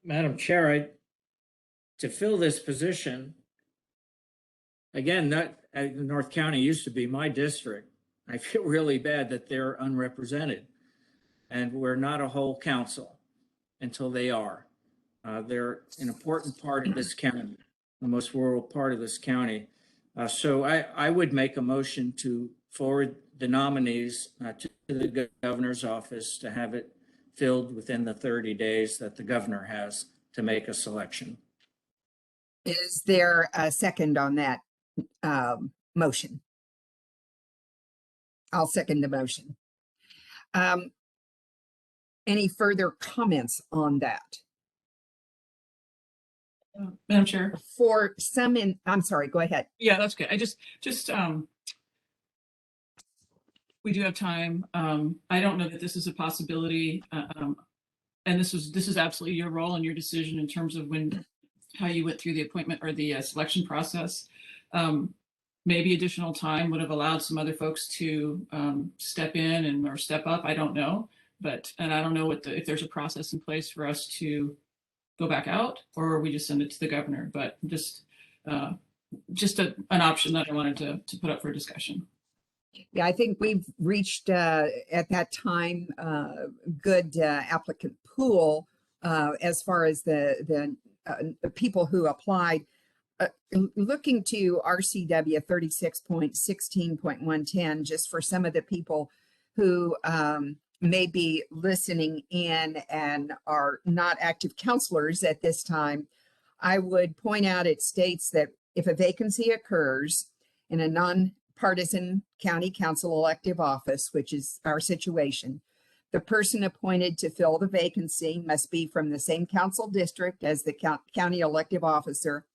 Madam Chair, to fill this position, again, North County used to be my district. I feel really bad that they're unrepresented, and we're not a whole council until they are. They're an important part of this county, the most rural part of this county. So I would make a motion to forward the nominees to the governor's office to have it filled within the 30 days that the governor has to make a selection. Is there a second on that motion? I'll second the motion. Any further comments on that? Madam Chair. For some I'm sorry, go ahead. Yeah, that's good. I just we do have time. I don't know that this is a possibility. And this is absolutely your role and your decision in terms of how you went through the appointment or the selection process. Maybe additional time would have allowed some other folks to step in or step up. I don't know, and I don't know if there's a process in place for us to go back out, or we just send it to the governor. But just an option that I wanted to put up for discussion. Yeah, I think we've reached at that time good applicant pool as far as the people who applied. Looking to RCW 36.16.110, just for some of the people who may be listening in and are not active counselors at this time, I would point out it states that if a vacancy occurs in a non-partisan county council elective office, which is our situation, the person appointed to fill the vacancy must be from the same council district as the county elective officer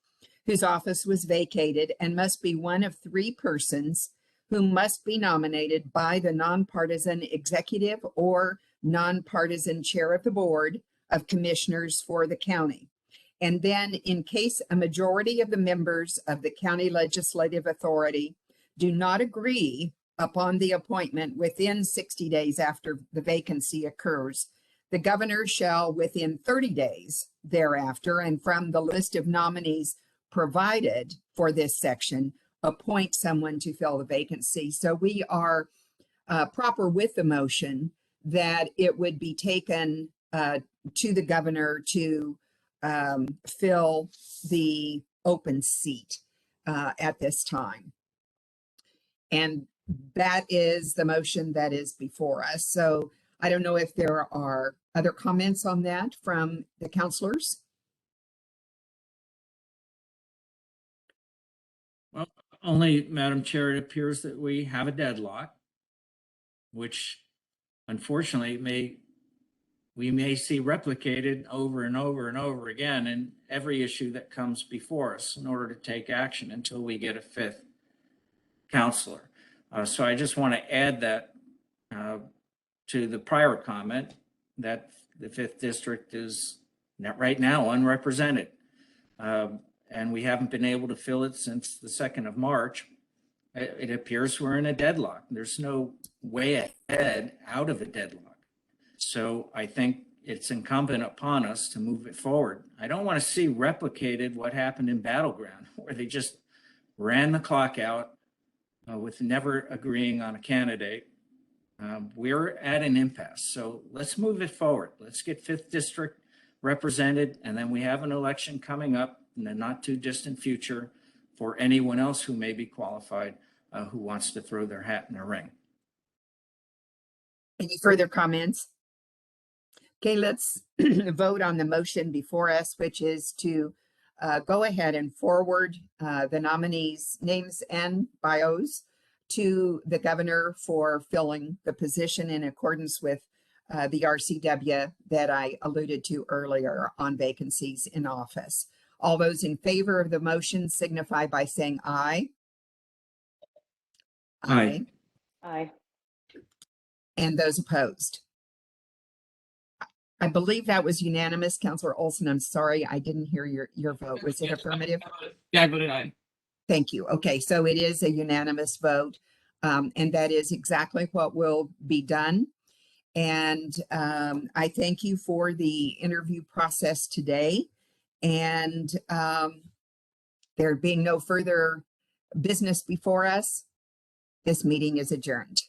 whose office was vacated, and must be one of 3 persons who must be nominated by the nonpartisan executive or nonpartisan chair of the Board of Commissioners for the county. And then in case a majority of the members of the county legislative authority do not agree upon the appointment within 60 days after the vacancy occurs, the governor shall within 30 days thereafter, and from the list of nominees provided for this section, appoint someone to fill the vacancy. So we are proper with the motion that it would be taken to the governor to fill the open seat at this time. And that is the motion that is before us. So I don't know if there are other comments on that from the councilors. Well, only, Madam Chair, it appears that we have a deadlock, which unfortunately we may see replicated over and over and over again in every issue that comes before us in order to take action until we get a fifth councilor. So I just want to add that to the prior comment that the 5th district is right now unrepresented. And we haven't been able to fill it since the 2nd of March. It appears we're in a deadlock. There's no way ahead out of a deadlock. So I think it's incumbent upon us to move it forward. I don't want to see replicated what happened in Battleground, where they just ran the clock out with never agreeing on a candidate. We're at an impasse. So let's move it forward. Let's get 5th district represented, and then we have an election coming up in the not too distant future for anyone else who may be qualified who wants to throw their hat in the ring. Any further comments? Okay, let's vote on the motion before us, which is to go ahead and forward the nominees' names and bios to the governor for filling the position in accordance with the RCW that I alluded to earlier on vacancies in office. All those in favor of the motion signify by saying aye. Aye. Aye. And those opposed? I believe that was unanimous. Councillor Olson, I'm sorry, I didn't hear your vote. Was it affirmative? Yeah, I voted aye. Thank you. Okay, so it is a unanimous vote, and that is exactly what will be done. And I thank you for the interview process today. And there being no further business before us, this meeting is adjourned.